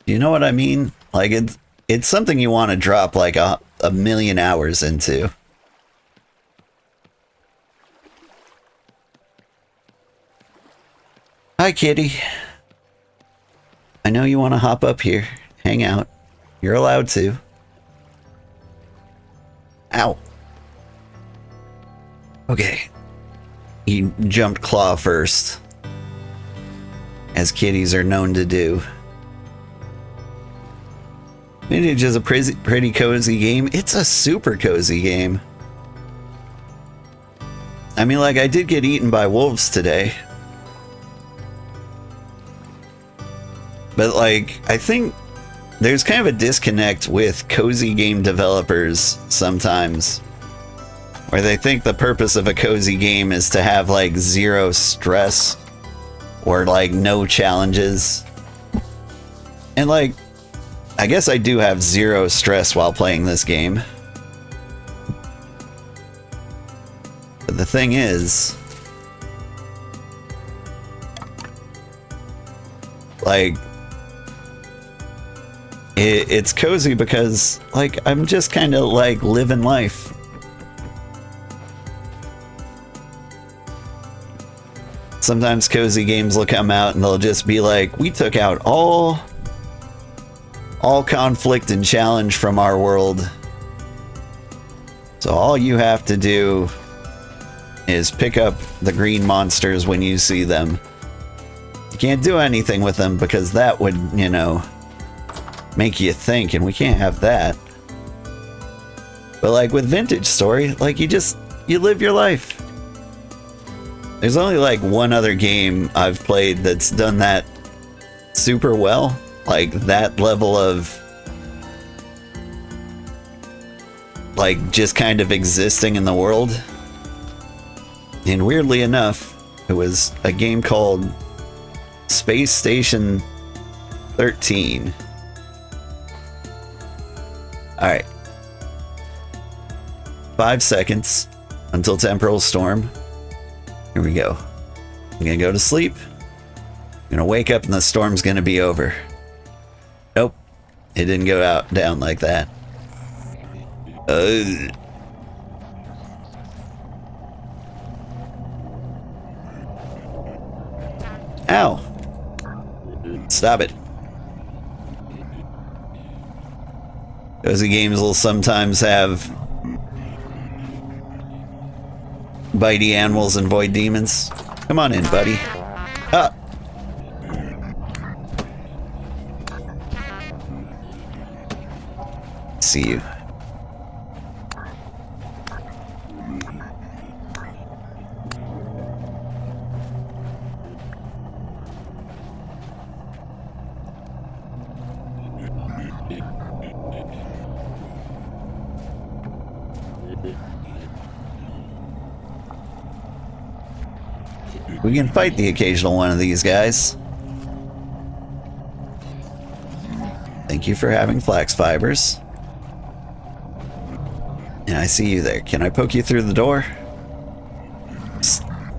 You know what I mean? Like it's something you want to drop like a million hours into. Hi, kitty. I know you want to hop up here, hang out. You're allowed to. Ow. Okay. He jumped claw first, as kitties are known to do. Vintage is a pretty cozy game. It's a super cozy game. I mean, like, I did get eaten by wolves today. But, like, I think there's kind of a disconnect with cozy game developers sometimes, where they think the purpose of a cozy game is to have, like, zero stress or like no challenges. And like, I guess I do have zero stress while playing this game. But the thing is, like, it's cozy because, like, I'm just kind of like living life. Sometimes cozy games will come out and they'll just be like, we took out all conflict and challenge from our world. So all you have to do is pick up the green monsters when you see them. You can't do anything with them because that would, you know, make you think, and we can't have that. But like with Vintage Story, like you live your life. There's only like one other game I've played that's done that super well, like that level of like just kind of existing in the world. And weirdly enough, it was a game called Space Station 13. Alright. 5 seconds until Temporal Storm. Here we go. I'm gonna go to sleep. I'm gonna wake up and the storm's gonna be over. Nope. It didn't go down like that. Ow. Stop it. Cozy games will sometimes have bitey animals and void demons. Come on in, buddy. Ah. See you. We can fight the occasional one of these guys. Thank you for having flax fibers. And I see you there. Can I poke you through the door?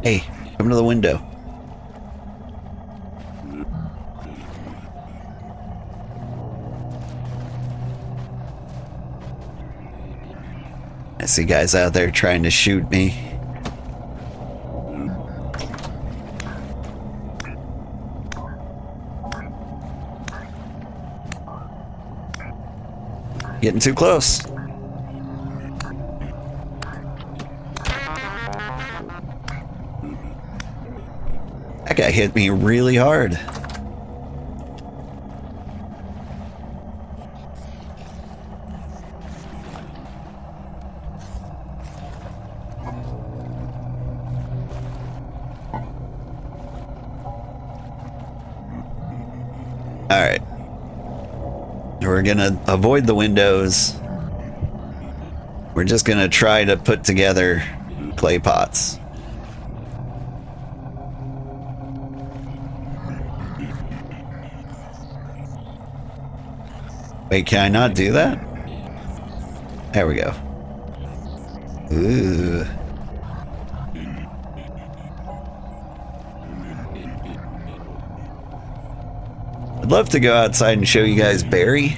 Hey, come to the window. I see guys out there trying to shoot me. Getting too close. That guy hit me really hard. All right. We're gonna avoid the windows. We're just gonna try to put together clay pots. Wait, can I not do that? There we go. Ooh. I'd love to go outside and show you guys Barry.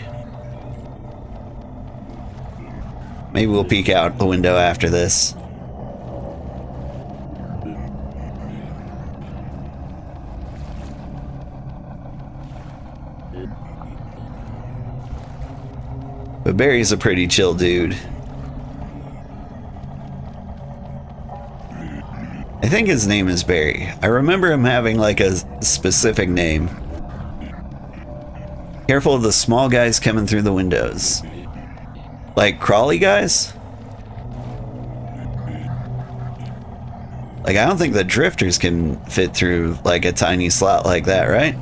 Maybe we'll peek out the window after this. But Barry's a pretty chill dude. I think his name is Barry. I remember him having like a specific name. Careful of the small guys coming through the windows. Like crawly guys? Like I don't think the drifters can fit through like a tiny slot like that, right?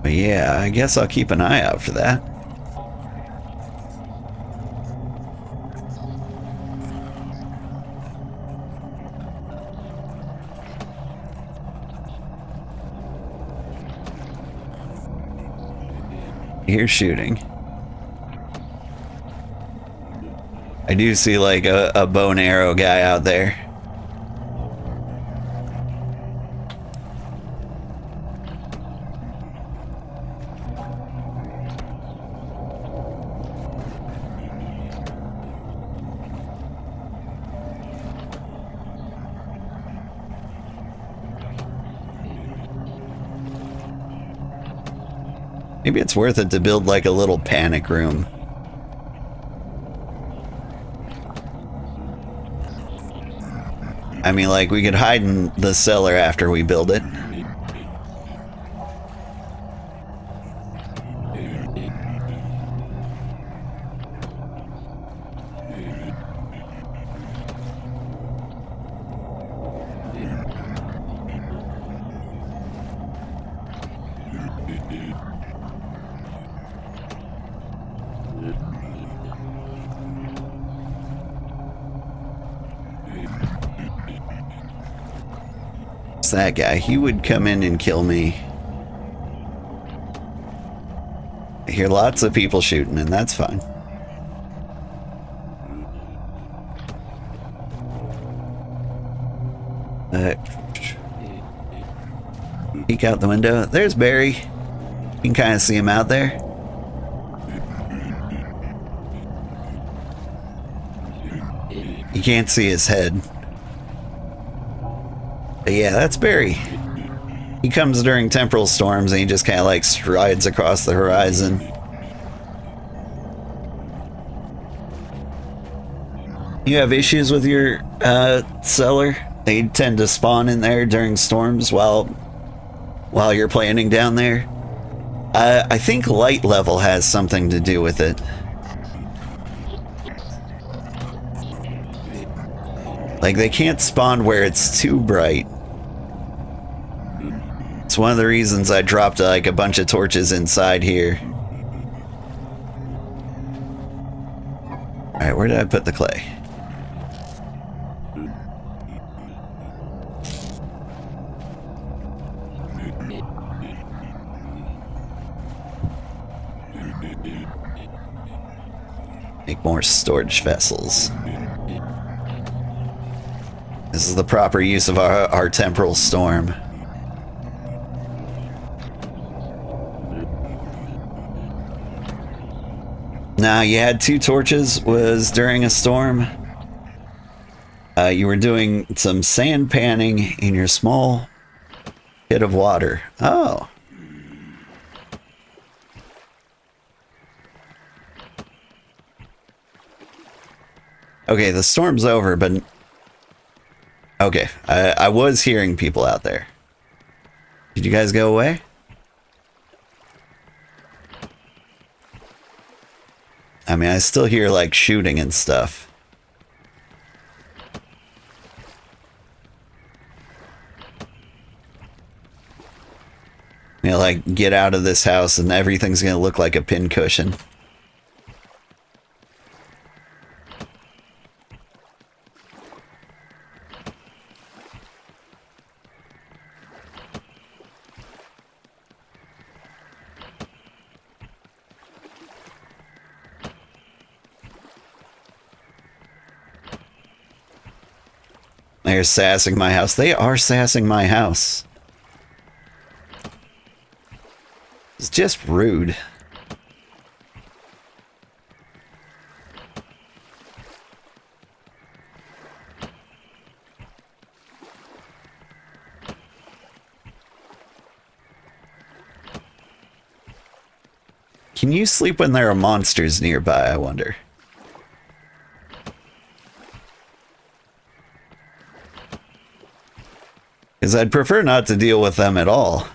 But yeah, I guess I'll keep an eye out for that. hear shooting. I do see like a bow and arrow guy out there. Maybe it's worth it to build like a little panic room. I mean, like, we could hide in the cellar after we build it. That guy, he would come in and kill me. I hear lots of people shooting, and that's fine. Peek out the window. There's Barry. You can kind of see him out there. You can't see his head. But yeah, that's Barry. He comes during temporal storms and he just kind of like strides across the horizon. You have issues with your cellar? They tend to spawn in there during storms while you're planning down there. I think light level has something to do with it. Like, they can't spawn where it's too bright. It's one of the reasons I dropped like a bunch of torches inside here. Alright, where did I put the clay? Make more storage vessels. This is the proper use of our temporal storm. Now, you had 2 torches, was during a storm. You were doing some sand panning in your small pit of water. Oh. Okay, the storm's over, but... Okay, I was hearing people out there. Did you guys go away? I mean, I still hear, like, shooting and stuff. You know, like, get out of this house and everything's gonna look like a pincushion. They're sassing my house. They are sassing my house. It's just rude. Can you sleep when there are monsters nearby, I wonder? Because I'd prefer not to deal with them at all.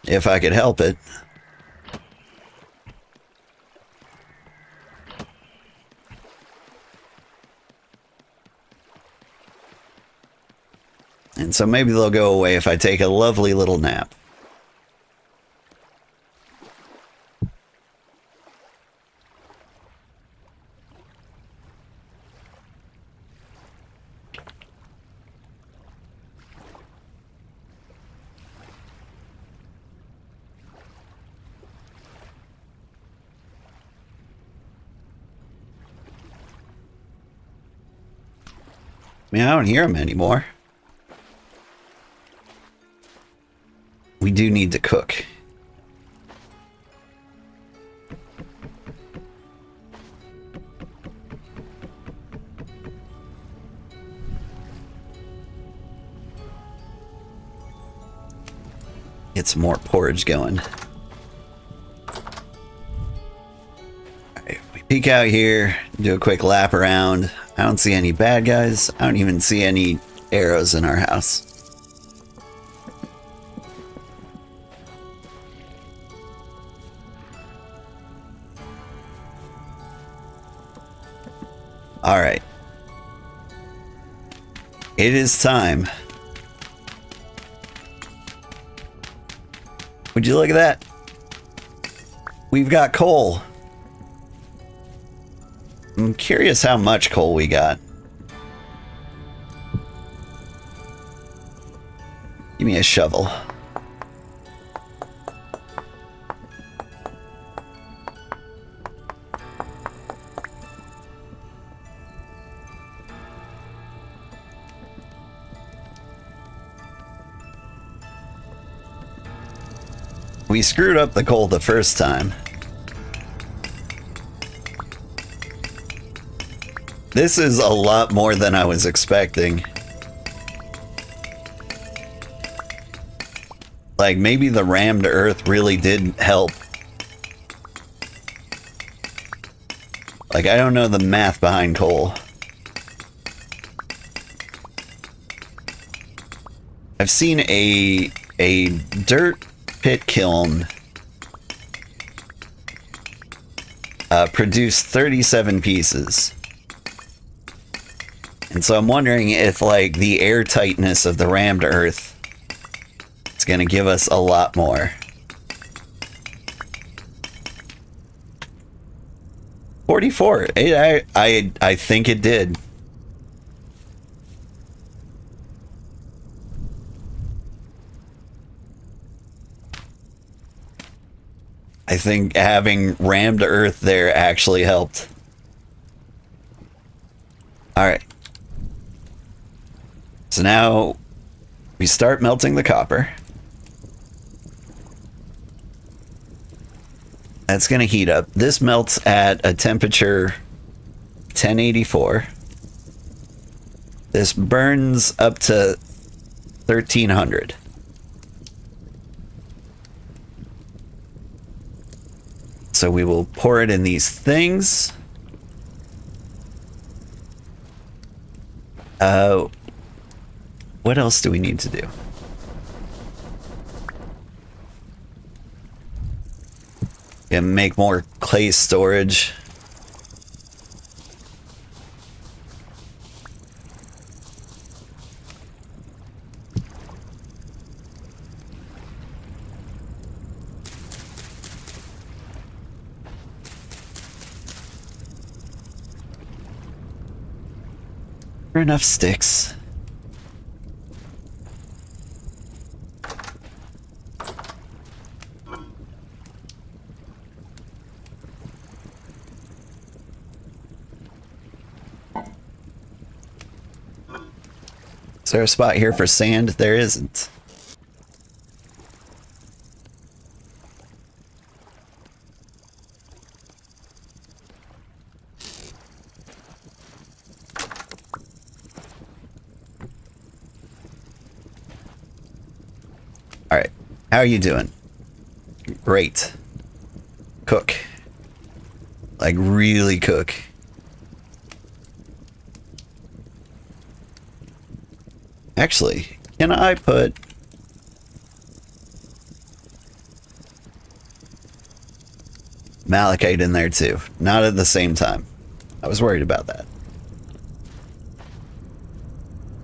If I could help it. And so maybe they'll go away if I take a lovely little nap. I mean, I don't hear them anymore. We do need to cook. Get some more porridge going. Alright, we peek out here, do a quick lap around. I don't see any bad guys. I don't even see any arrows in our house. Alright. It is time. Would you look at that? We've got coal. I'm curious how much coal we got. Give me a shovel. We screwed up the coal the first time. This is a lot more than I was expecting. Like, maybe the rammed earth really did help. Like, I don't know the math behind coal. I've seen a dirt pit kiln produce 37 pieces. And so I'm wondering if, like, the air tightness of the rammed earth is going to give us a lot more. 44. I think it did. I think having rammed earth there actually helped. Alright. So now we start melting the copper. That's going to heat up. This melts at a temperature 1084. This burns up to 1300. So we will pour it in these things. What else do we need to do? And make more clay storage. Enough sticks. Is there a spot here for sand? There isn't. Alright, how are you doing? Great. Cook. Like, really cook. Actually, can I put... malachite in there too? Not at the same time. I was worried about that.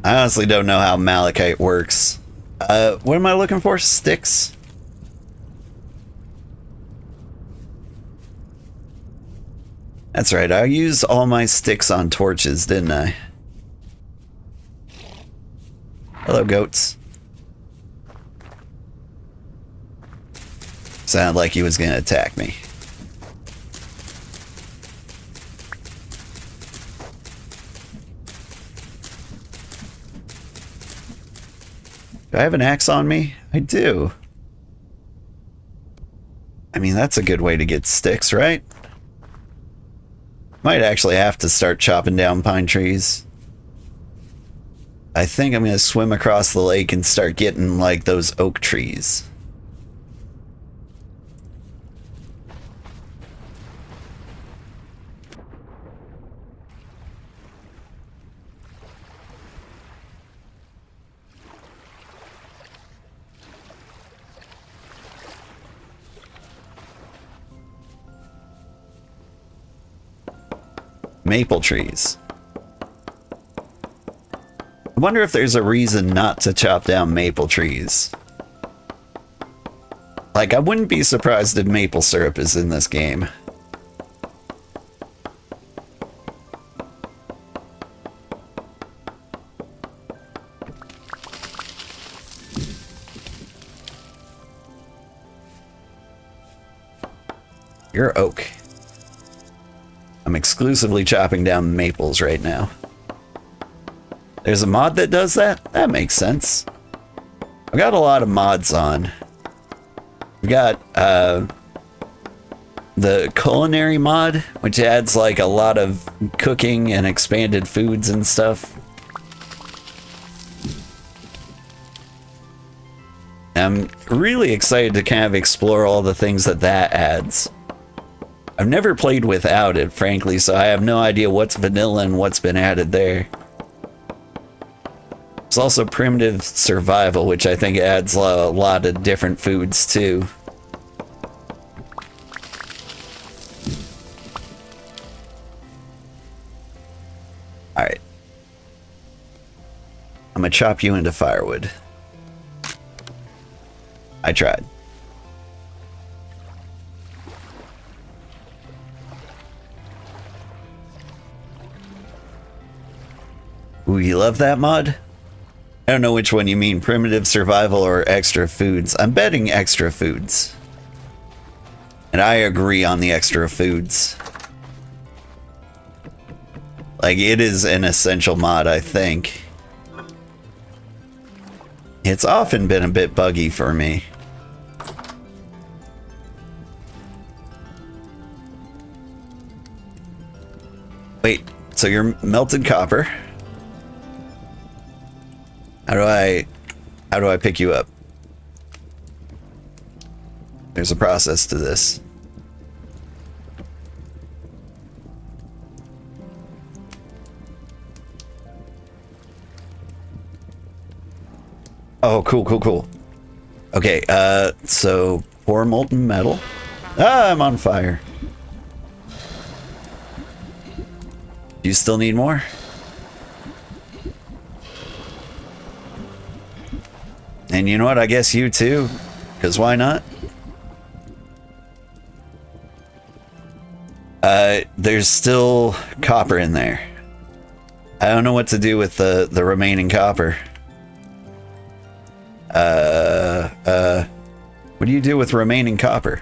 I honestly don't know how malachite works. What am I looking for? Sticks? That's right, I used all my sticks on torches, didn't I? Hello, goats. Sounded like he was gonna attack me. Do I have an axe on me? I do. I mean, that's a good way to get sticks, right? Might actually have to start chopping down pine trees. I think I'm going to swim across the lake and start getting, like, those oak trees. Maple trees. I wonder if there's a reason not to chop down maple trees. Like, I wouldn't be surprised if maple syrup is in this game. You're oak. I'm exclusively chopping down maples right now. There's a mod that does that? That makes sense. I've got a lot of mods on. We've got the culinary mod, which adds like a lot of cooking and expanded foods and stuff. I'm really excited to kind of explore all the things that adds. I've never played without it, frankly, so I have no idea what's vanilla and what's been added there. There's also primitive survival, which I think adds a lot of different foods too. Alright. I'm gonna chop you into firewood. I tried. Ooh, you love that mod? I don't know which one you mean, primitive survival or extra foods. I'm betting extra foods. And I agree on the extra foods. Like, it is an essential mod, I think. It's often been a bit buggy for me. Wait, so you're melted copper. How do I pick you up? There's a process to this. Oh, cool. Okay, so pour molten metal. Ah, I'm on fire. Do you still need more? And you know what? I guess you too. Because why not? There's still copper in there. I don't know what to do with the remaining copper. What do you do with remaining copper?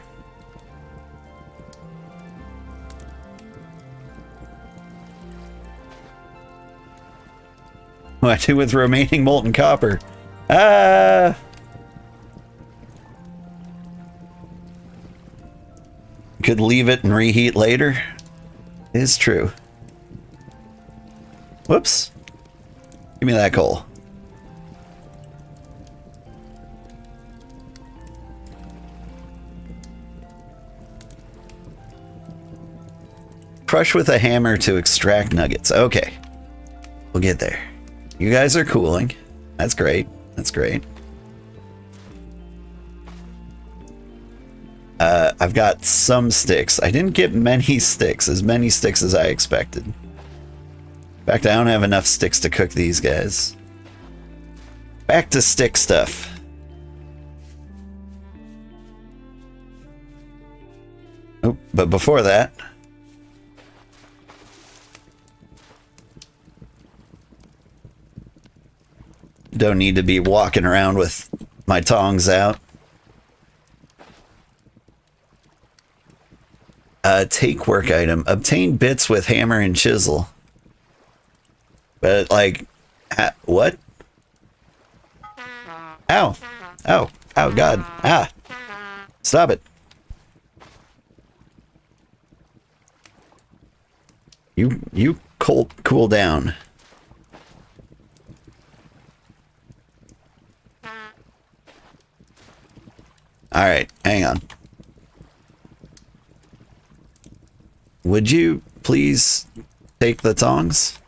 What do I do with remaining molten copper? Could leave it and reheat later. Is true. Whoops. Give me that coal. Crush with a hammer to extract nuggets. Okay. We'll get there. You guys are cooling. That's great. That's great. I've got some sticks. I didn't get many sticks, as I expected. In fact, I don't have enough sticks to cook these guys. Back to stick stuff. Oh, but before that... Don't need to be walking around with my tongs out. Take work item. Obtain bits with hammer and chisel. But, like, what? Ow. Ow. Oh, God. Ah. Stop it. You cool down. All right, hang on. Would you please take the tongs?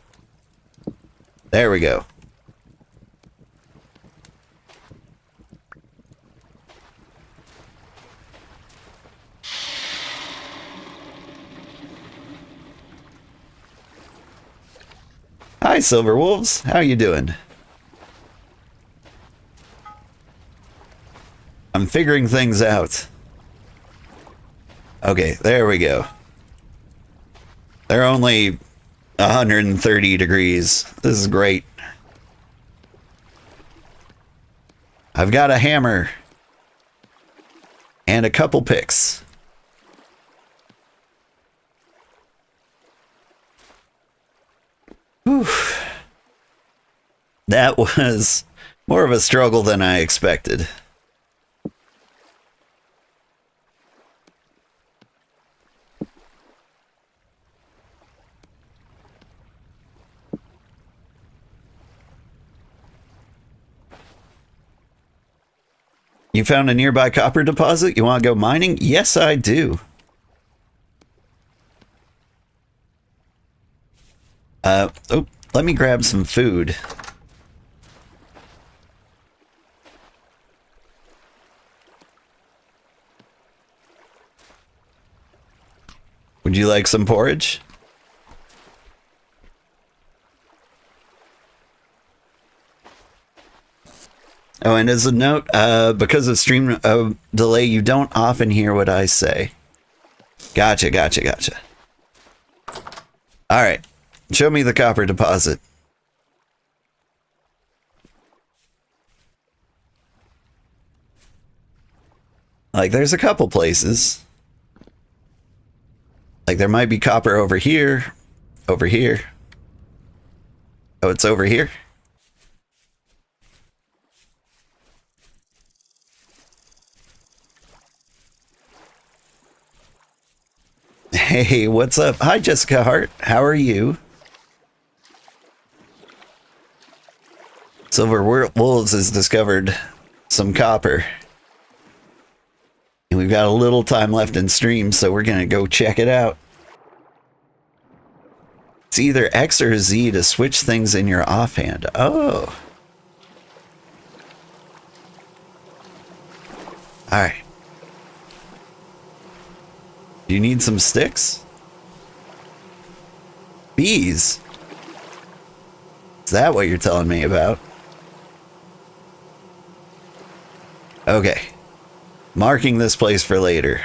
There we go. Hi, Silver Wolves. How you doing? I'm figuring things out. Okay, there we go. They're only 130 degrees. This is great. I've got a hammer and a couple picks. Whew. That was more of a struggle than I expected. You found a nearby copper deposit? You want to go mining? Yes, I do. Oh, let me grab some food. Would you like some porridge? Oh, and as a note, because of stream delay, you don't often hear what I say. Gotcha. All right. Show me the copper deposit. Like, there's a couple places. Like, there might be copper over here. Over here. Oh, it's over here? Hey, what's up? Hi, Jessica Hart. How are you? Silver Wolves has discovered some copper. And we've got a little time left in stream, so we're going to go check it out. It's either X or Z to switch things in your offhand. Oh. Alright. Do you need some sticks? Bees? Is that what you're telling me about? Okay. Marking this place for later.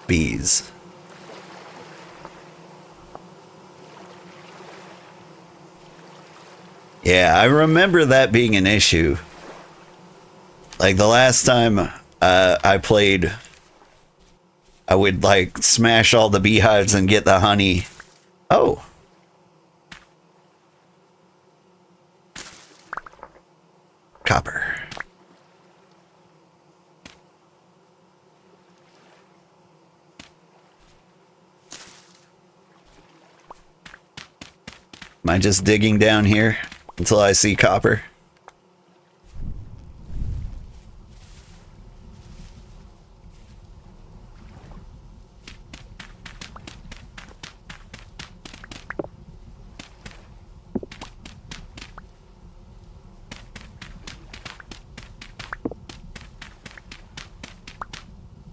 Bees. Yeah, I remember that being an issue. Like the last time I played, I would like smash all the beehives and get the honey. Oh. Copper. Am I just digging down here until I see copper?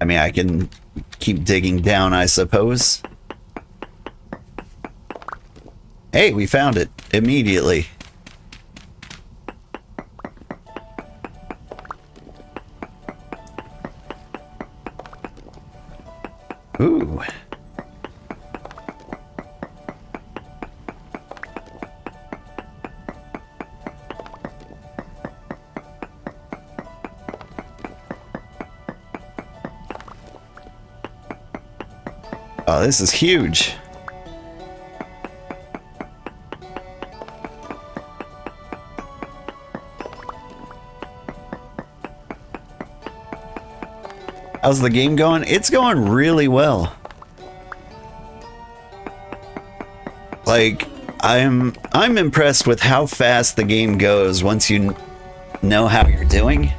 I mean, I can keep digging down, I suppose. Hey, we found it immediately. Ooh. Oh, this is huge. How's the game going? It's going really well. Like, I'm impressed with how fast the game goes once you know how you're doing.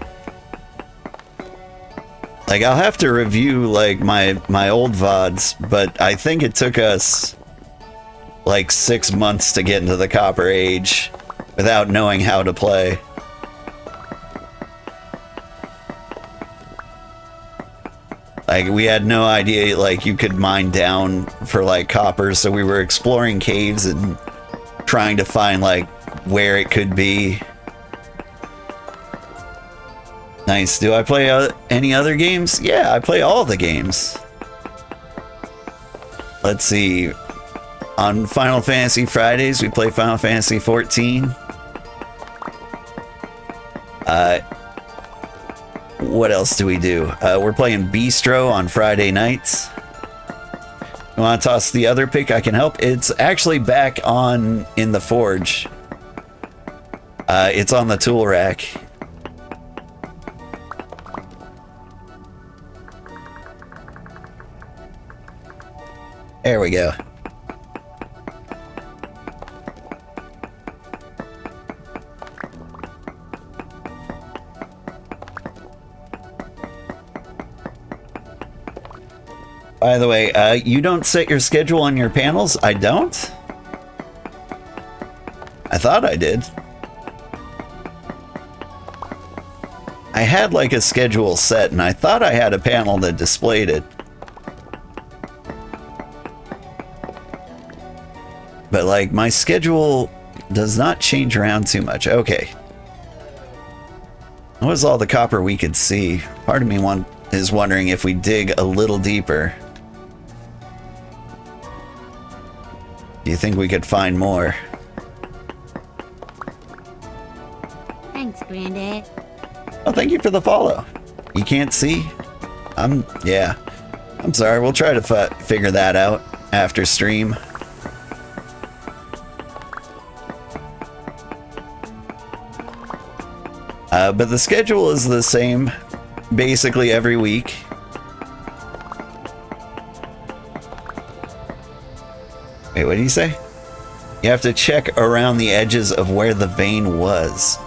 Like, I'll have to review like my old VODs, but I think it took us like 6 months to get into the Copper Age without knowing how to play. Like, we had no idea, like, you could mine down for, like, copper, so we were exploring caves and trying to find, like, where it could be. Nice. Do I play any other games? Yeah, I play all the games. Let's see. On Final Fantasy Fridays, we play Final Fantasy 14. What else do we do? We're playing Bistro on Friday nights. You want to toss the other pick? I can help. It's actually back on in the forge. It's on the tool rack. There we go. By the way, you don't set your schedule on your panels? I don't? I thought I did. I had like a schedule set and I thought I had a panel that displayed it. But like my schedule does not change around too much. Okay. What was all the copper we could see? Part of me is wondering if we dig a little deeper. Do you think we could find more? Thanks, Granddad. Oh, thank you for the follow. You can't see? Yeah. I'm sorry, we'll try to figure that out after stream. But the schedule is the same basically every week. Wait, what did you say? You have to check around the edges of where the vein was.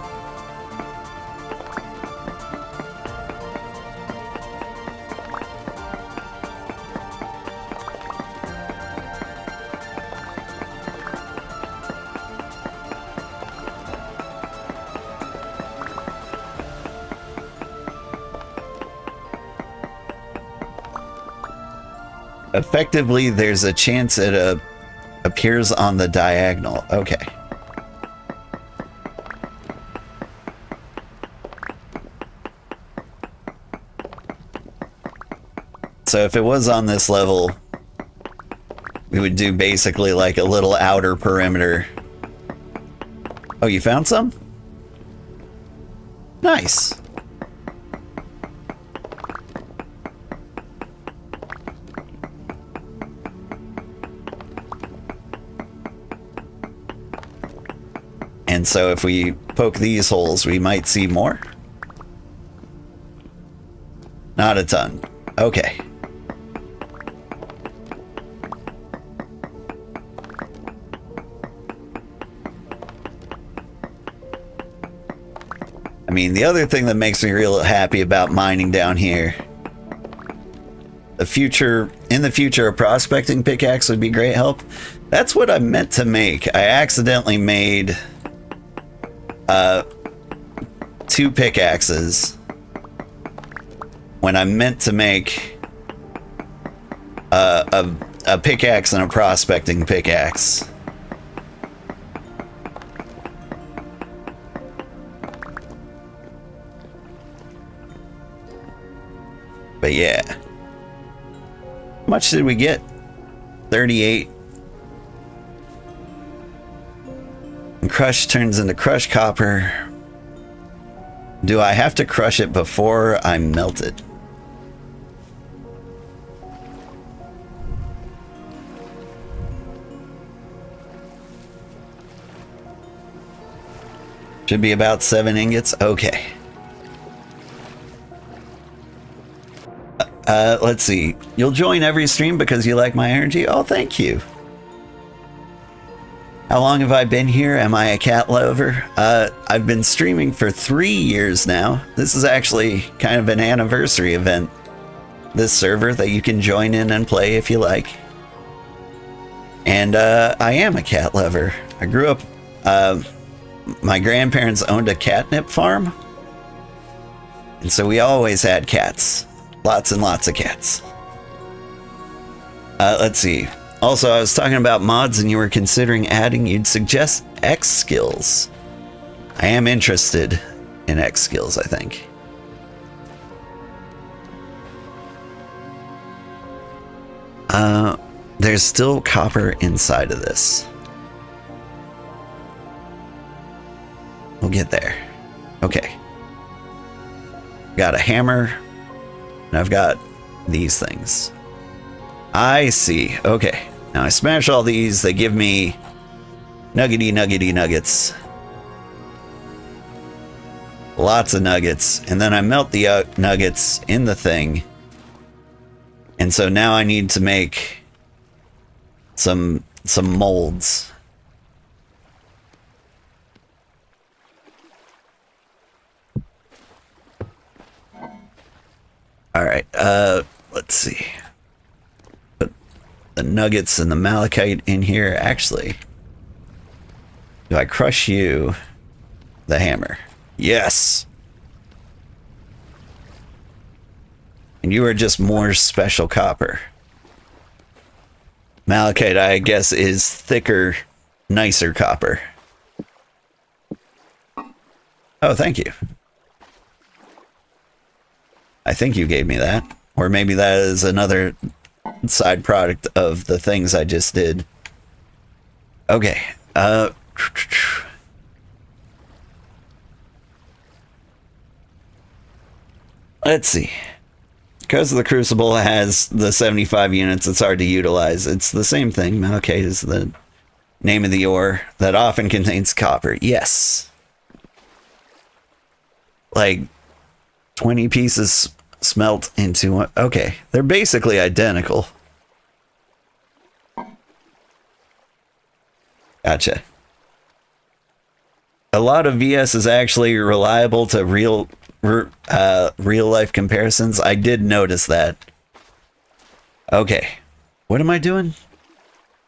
Effectively, there's a chance it appears on the diagonal. Okay. So if it was on this level, we would do basically like a little outer perimeter. Oh, you found some? Nice. And so if we poke these holes, we might see more. Not a ton. Okay. I mean, the other thing that makes me real happy about mining down here, in the future, a prospecting pickaxe would be great help. That's what I meant to make. I accidentally made 2 pickaxes when I meant to make a pickaxe and a prospecting pickaxe. But yeah. How much did we get? 38. And crush turns into crushed copper. Do I have to crush it before I melt it? Should be about 7 ingots. Okay. let's see. You'll join every stream because you like my energy? Oh, thank you. How long have I been here? Am I a cat lover? I've been streaming for 3 years now. This is actually kind of an anniversary event. This server that you can join in and play if you like. And I am a cat lover. I grew up, my grandparents owned a catnip farm. And so we always had cats. Lots and lots of cats. Let's see. Also, I was talking about mods and you were considering adding, you'd suggest X skills. I am interested in X skills, I think. There's still copper inside of this. We'll get there. Okay. Got a hammer, and I've got these things. I see. Okay. Now I smash all these. They give me nuggety nuggets. Lots of nuggets. And then I melt the nuggets in the thing. And so now I need to make some molds. All right. Let's see. Put the nuggets and the malachite in here. Actually, do I crush you? The hammer. Yes. And you are just more special copper. Malachite, I guess, is thicker, nicer copper. Oh, thank you. I think you gave me that. Or maybe that is another side product of the things I just did. Okay. Let's see. Because the Crucible has the 75 units, it's hard to utilize. It's the same thing. Malachite is the name of the ore that often contains copper. Yes. Like 20 pieces smelt into one. Okay. They're basically identical. Gotcha. A lot of VS is actually reliable to real life comparisons. I did notice that. Okay. What am I doing?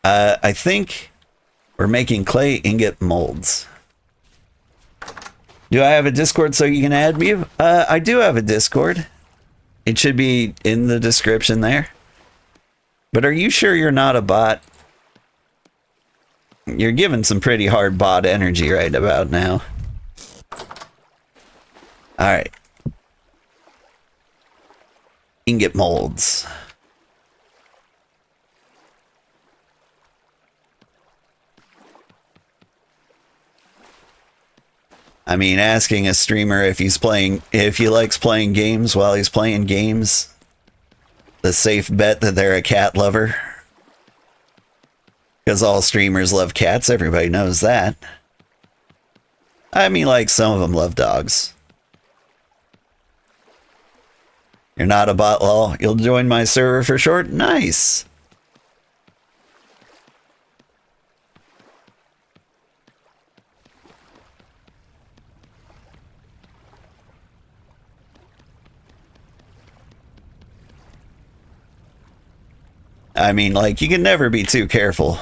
I think we're making clay ingot molds. Do I have a Discord so you can add me? I do have a Discord. It should be in the description there. But are you sure you're not a bot? You're giving some pretty hard bot energy right about now. Alright. Ingot molds. I mean, asking a streamer if he likes playing games while he's playing games, the safe bet that they're a cat lover. Because all streamers love cats, everybody knows that. I mean, like, some of them love dogs. You're not a bot, lol. You'll join my server for short? Nice. I mean, like, you can never be too careful.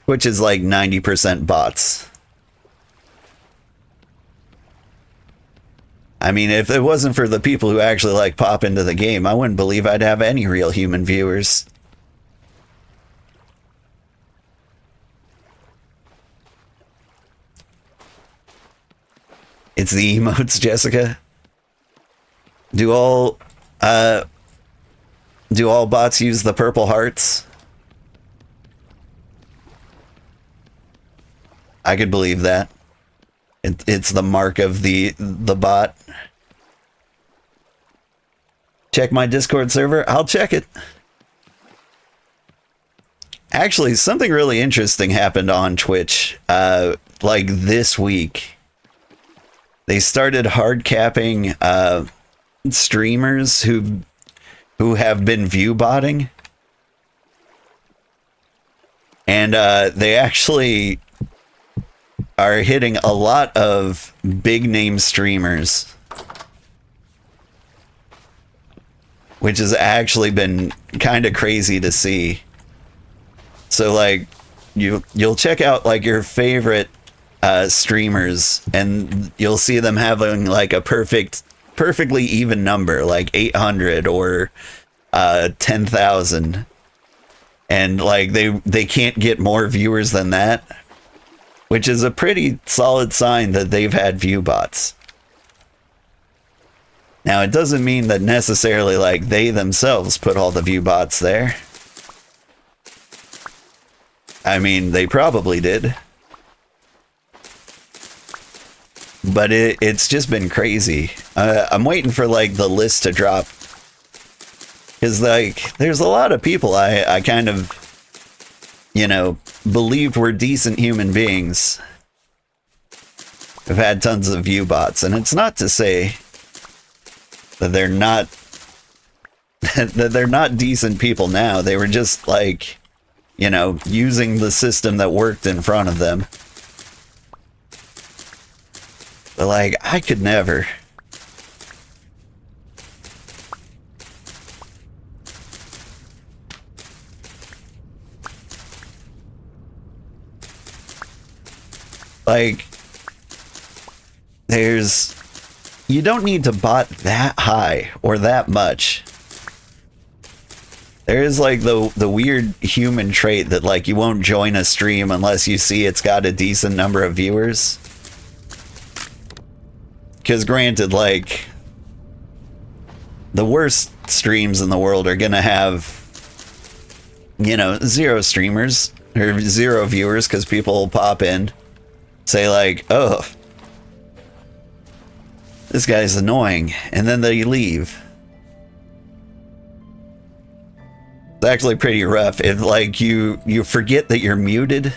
Which is like 90% bots. I mean, if it wasn't for the people who actually like pop into the game, I wouldn't believe I'd have any real human viewers. It's the emotes, Jessica. Do all bots use the purple hearts? I could believe that. It's the mark of the bot. Check my Discord server. I'll check it. Actually, something really interesting happened on Twitch, like this week. They started hard capping streamers who who have been view botting. And they actually are hitting a lot of big name streamers, which has actually been kind of crazy to see. So like you'll check out like your favorite streamers, and you'll see them having like a perfectly even number, like 800 or 10,000, and like they can't get more viewers than that, which is a pretty solid sign that they've had view bots. Now, it doesn't mean that necessarily like they themselves put all the view bots there. I mean, they probably did. But it's just been crazy. I'm waiting for like the list to drop. Because like, there's a lot of people I kind of, you know, believed were decent human beings who've had tons of view bots. And it's not to say that they're not that they're not decent people now. They were just like, you know, using the system that worked in front of them. But like, I could never. Like, you don't need to bot that high or that much. There is like the weird human trait that like you won't join a stream unless you see it's got a decent number of viewers. Because granted, like, the worst streams in the world are gonna have, you know, 0 streamers or 0 viewers, because people will pop in, say like, oh, this guy's annoying, and then they leave. It's actually pretty rough. If like you forget that you're muted,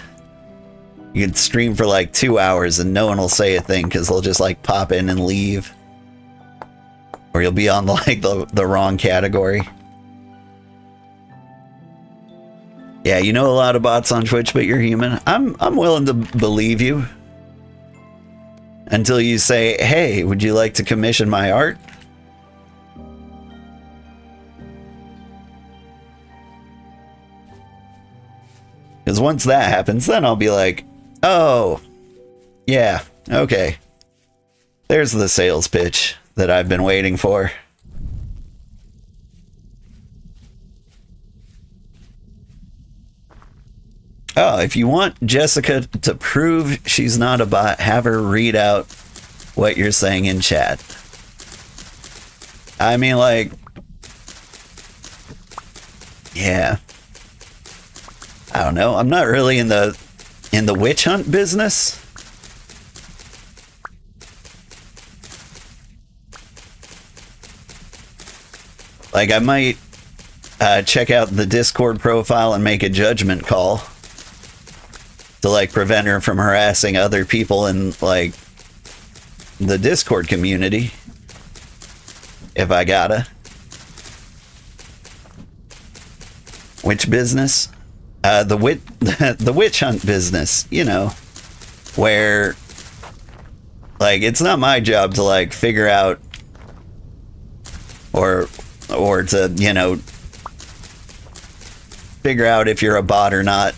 you could stream for like 2 hours and no one will say a thing because they'll just like pop in and leave. Or you'll be on like the wrong category. Yeah, you know a lot of bots on Twitch, but you're human. I'm willing to believe you. Until you say, hey, would you like to commission my art? Because once that happens, then I'll be like, oh, yeah, okay. There's the sales pitch that I've been waiting for. Oh, if you want Jessica to prove she's not a bot, have her read out what you're saying in chat. I mean, like, yeah. I don't know. I'm not really in the witch hunt business. Like, I might check out the Discord profile and make a judgment call to like prevent her from harassing other people in like the Discord community, if I gotta. Which business? The witch hunt business, you know, where like it's not my job to like figure out or to, you know, figure out if you're a bot or not.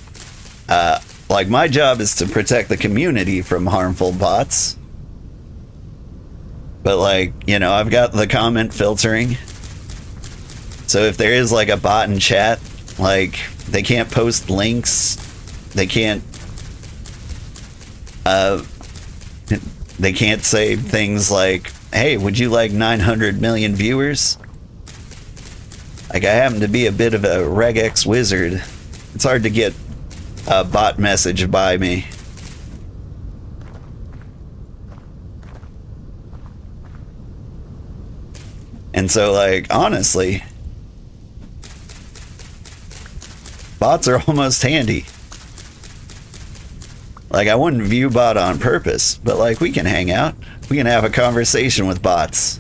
Like, my job is to protect the community from harmful bots. But like, you know, I've got the comment filtering. So if there is like a bot in chat, like, they can't post links. They can't say things like, hey, would you like 900 million viewers? Like, I happen to be a bit of a regex wizard. It's hard to get a bot message by me. And so, like, honestly, bots are almost handy. Like, I wouldn't view bot on purpose, but like, we can hang out. We can have a conversation with bots.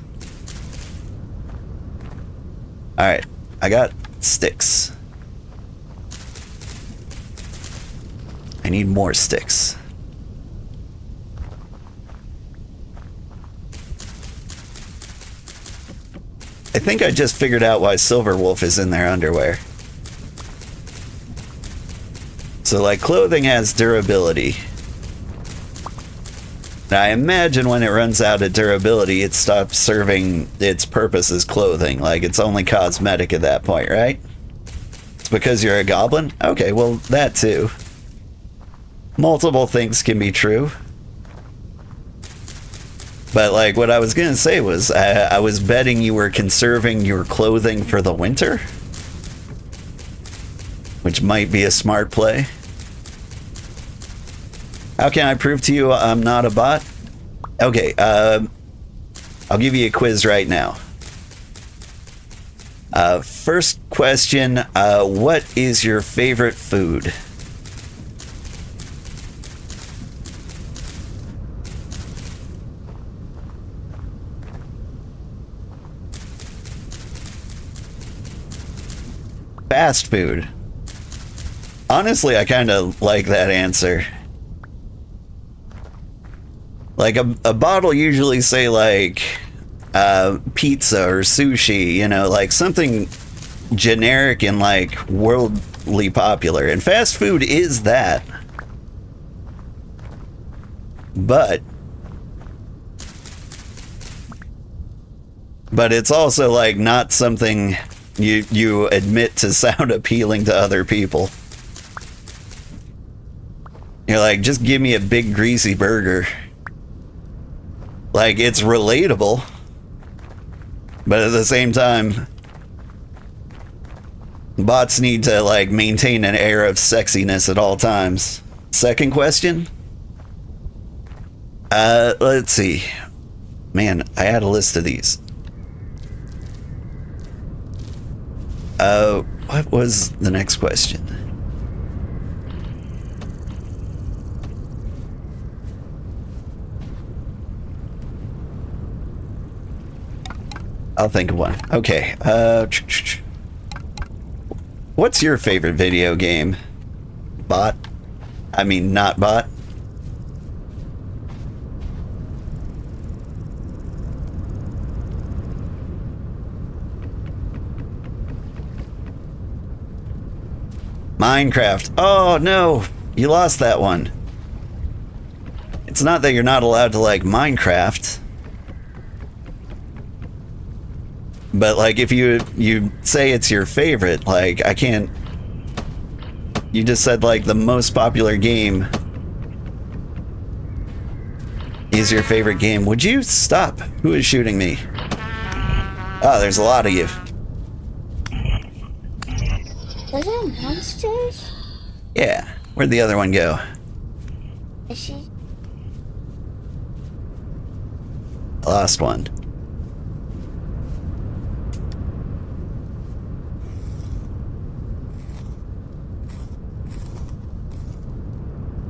All right. I got sticks. I need more sticks. I think I just figured out why Silverwolf is in their underwear. So, like, clothing has durability. Now, I imagine when it runs out of durability, it stops serving its purpose as clothing. Like, it's only cosmetic at that point, right? It's because you're a goblin? Okay, well, that too. Multiple things can be true. But, like, what I was gonna say was, I was betting you were conserving your clothing for the winter. Which might be a smart play. How can I prove to you I'm not a bot? Okay, I'll give you a quiz right now. First question, what is your favorite food? Fast food. Honestly, I kind of like that answer. Like, a bot will usually say, like, pizza or sushi, you know, like something generic and, like, worldly popular. And fast food is that. But it's also, like, not something you admit to sound appealing to other people. You're like, just give me a big greasy burger. Like, it's relatable, but at the same time, bots need to, like, maintain an air of sexiness at all times. Second question? Let's see. Man, I had a list of these. What was the next question? I'll think of one. Okay. What's your favorite video game? Bot? I mean, not bot. Minecraft. Oh, no. You lost that one. It's not that you're not allowed to like Minecraft. But, like, if you say it's your favorite, like, I can't... You just said, like, the most popular game is your favorite game. Would you stop? Who is shooting me? Oh, there's a lot of you. Was that monsters? Yeah. Where'd the other one go? Is she? Lost one.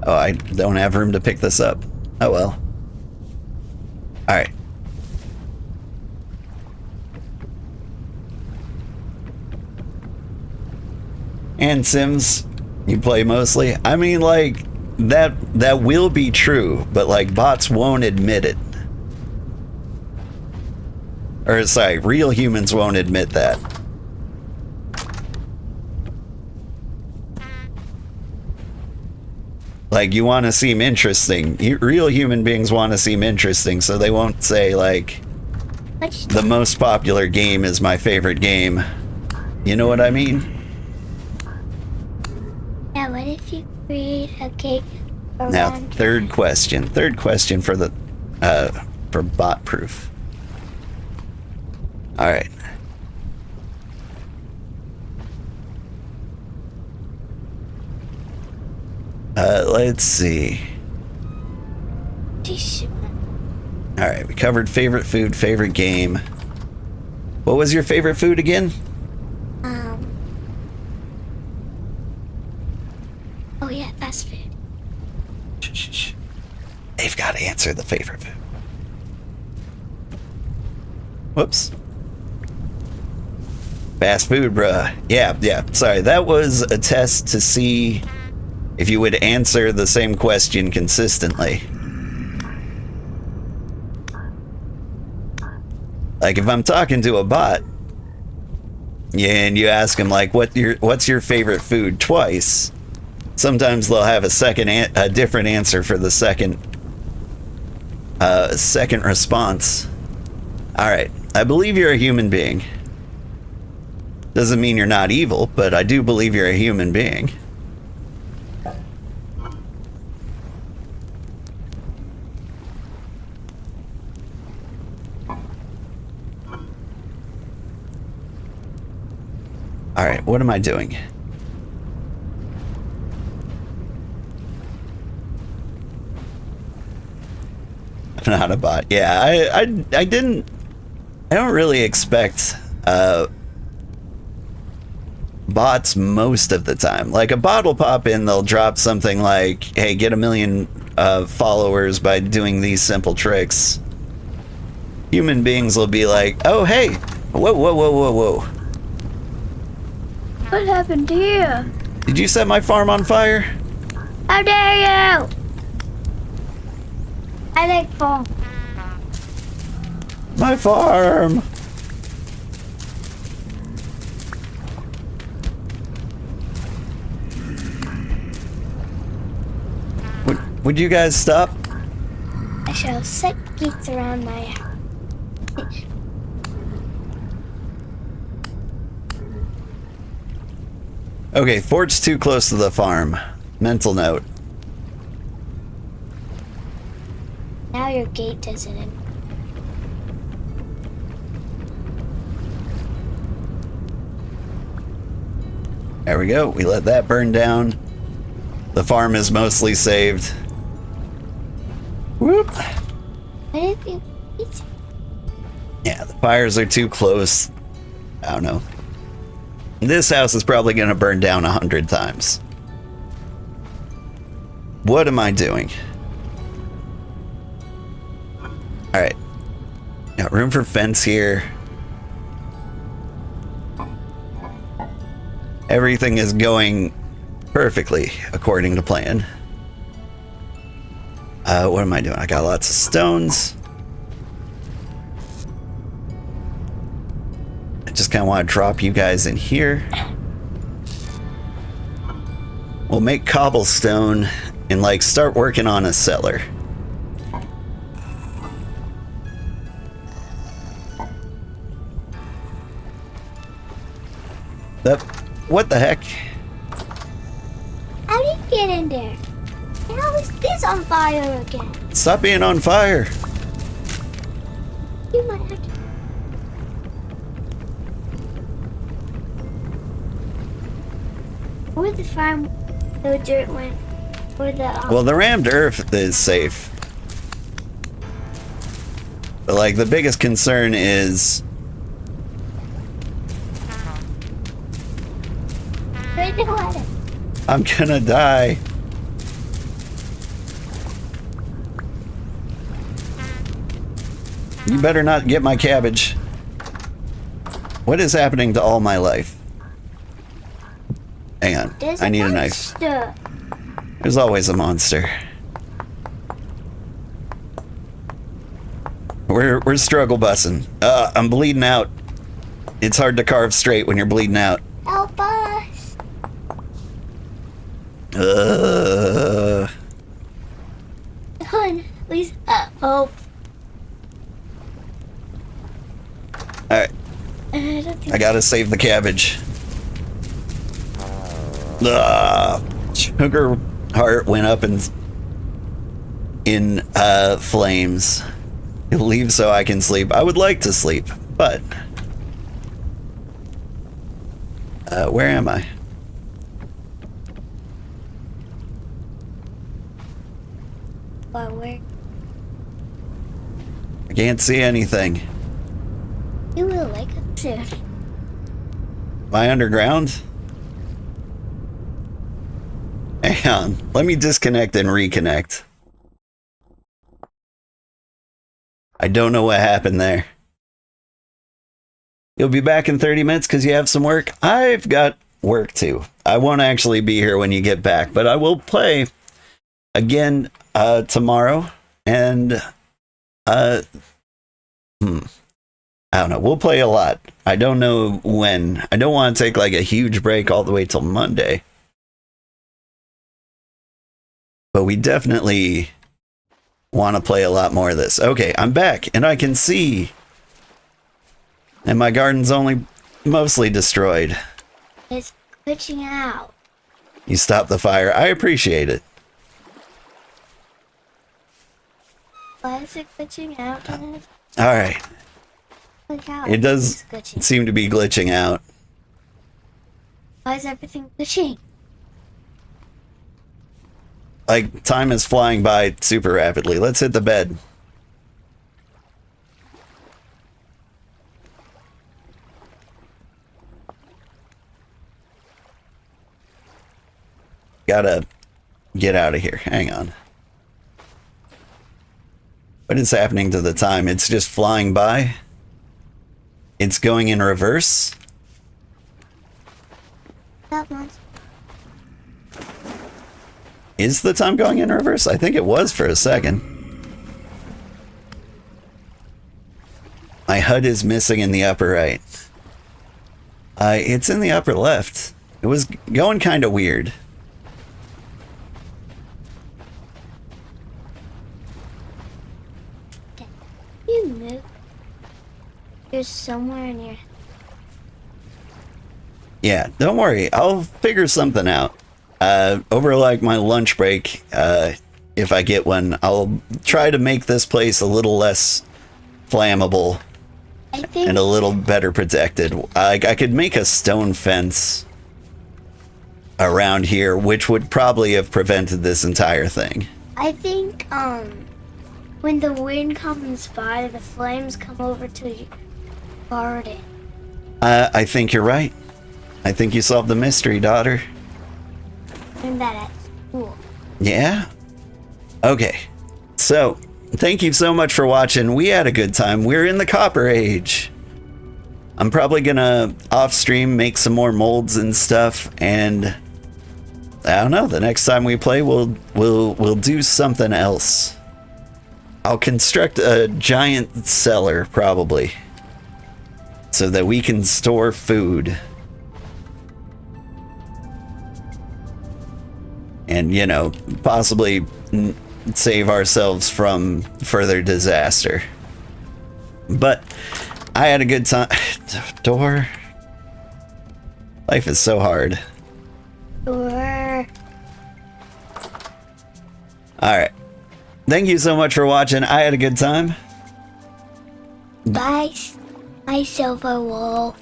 Oh, I don't have room to pick this up. Oh well. Alright. And Sims, you play mostly? I mean, like, that will be true, but, like, bots won't admit it. Or, sorry, real humans won't admit that. Like, you want to seem interesting. Real human beings want to seem interesting, so they won't say, like, the most popular game is my favorite game. You know what I mean? Yeah, what if you create a cake around... Now, third question. Third question for the, for bot proof. Alright. Let's see. Alright, we covered favorite food, favorite game. What was your favorite food again? Oh yeah, fast food. Shh. They've got to answer the favorite food. Whoops. Fast food, bruh. Yeah. Sorry, that was a test to see if you would answer the same question consistently. Like if I'm talking to a bot, yeah, and you ask them like, what's your favorite food twice? Sometimes they'll have a different answer for the second response. All right, I believe you're a human being. Doesn't mean you're not evil, but I do believe you're a human being. All right, what am I doing? I'm not a bot. Yeah, I don't really expect bots most of the time. Like a bot will pop in, they'll drop something like, hey, get 1 million followers by doing these simple tricks. Human beings will be like, oh, hey, whoa. What happened here? Did you set my farm on fire? How dare you! I like fall. My farm! Would you guys stop? I shall set gates around my house. Okay, fort's too close to the farm. Mental note. Now your gate doesn't. There we go. We let that burn down. The farm is mostly saved. Whoop. What if you eat? Yeah, the fires are too close. I don't know. This house is probably going to burn down 100 times. What am I doing? Alright. Got room for fence here. Everything is going perfectly according to plan. What am I doing? I got lots of stones. I just kind of want to drop you guys in here. We'll make cobblestone and like start working on a cellar. What the heck? How did you get in there? How is this on fire again? Stop being on fire. You might have to. Where the farm, the dirt went, where the Well, the rammed earth is safe. But like the biggest concern is where's the water? I'm gonna die. You better not get my cabbage. What is happening to all my life? Hang on. There's I need a monster. knife. There's always a monster. We're struggle bussing. I'm bleeding out. It's hard to carve straight when you're bleeding out. Help us! Hun, please help. Alright, I don't think I gotta save the cabbage. Sugarheart went up in flames. He'll leave so I can sleep. I would like to sleep, but where am I? where I can't see anything. you will like it soon. Am I underground? Hang on. Let me disconnect and reconnect. I don't know what happened there. You'll be back in 30 minutes because you have some work. I've got work too. I won't actually be here when you get back, but I will play again tomorrow. And I don't know. We'll play a lot. I don't know when. I don't want to take like a huge break all the way till Monday. But we definitely want to play a lot more of this. Okay, I'm back and I can see. And my garden's only mostly destroyed. It's glitching out. You stopped the fire. I appreciate it. Why is it glitching out? All right. Look out. It does It's glitching. seem to be glitching out. Why is everything glitching? Like, time is flying by super rapidly. Let's hit the bed. Gotta get out of here. Hang on. What is happening to the time? It's just flying by. It's going in reverse. That one's Is the time going in reverse? I think it was for a second. My HUD is missing in the upper right. It's in the upper left. It was going kind of weird. you move. You're somewhere in your. Yeah, don't worry. I'll figure something out. Over like my lunch break, if I get one, I'll try to make this place a little less flammable I think. and a little better protected. I could make a stone fence around here, which would probably have prevented this entire thing. I think. When the wind comes by, the flames come over to your garden. I think you're right. I think you solved the mystery, daughter. Learned that at school. Yeah? Okay. So, thank you so much for watching. We had a good time. We're in the Copper Age. I'm probably gonna off stream make some more molds and stuff, and I don't know, the next time we play we'll do something else. I'll construct a giant cellar probably so that we can store food. And, you know, possibly save ourselves from further disaster. But I had a good time. Door. Life is so hard. Or Alright. Thank you so much for watching. I had a good time. bye, Silver Wolf.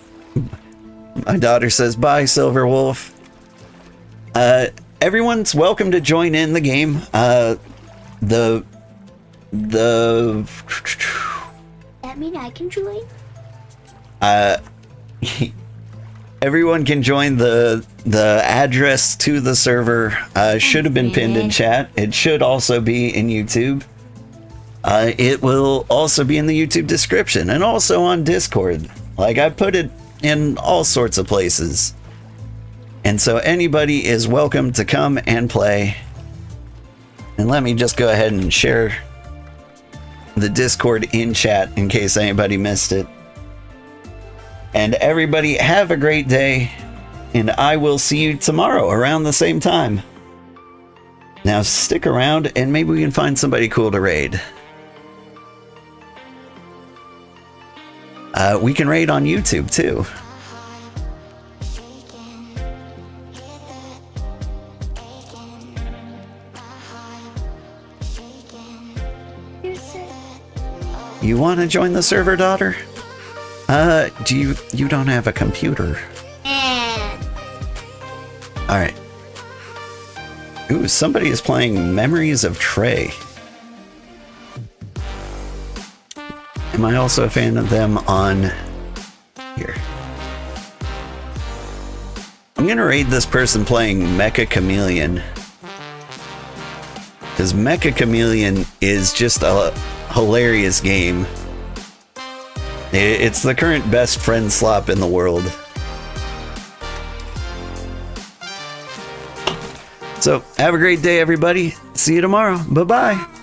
My daughter says bye, Silver Wolf. Everyone's welcome to join in the game. The That mean I can join? everyone can join. The address to the server should have been pinned in chat. It should also be in YouTube. It will also be in the YouTube description and also on Discord. Like, I put it in all sorts of places. And so anybody is welcome to come and play. And let me just go ahead and share the Discord in chat in case anybody missed it. And everybody have a great day, and I will see you tomorrow around the same time. Now stick around and maybe we can find somebody cool to raid. We can raid on YouTube too. You want to join the server, daughter? You don't have a computer. And All right. Ooh, somebody is playing Memories of Trey. Am I also a fan of them on here? I'm gonna raid this person playing Mecha Chameleon. Because Mecha Chameleon is just a hilarious game. It's the current best friend slop in the world. So, have a great day, everybody. See you tomorrow. Bye-bye.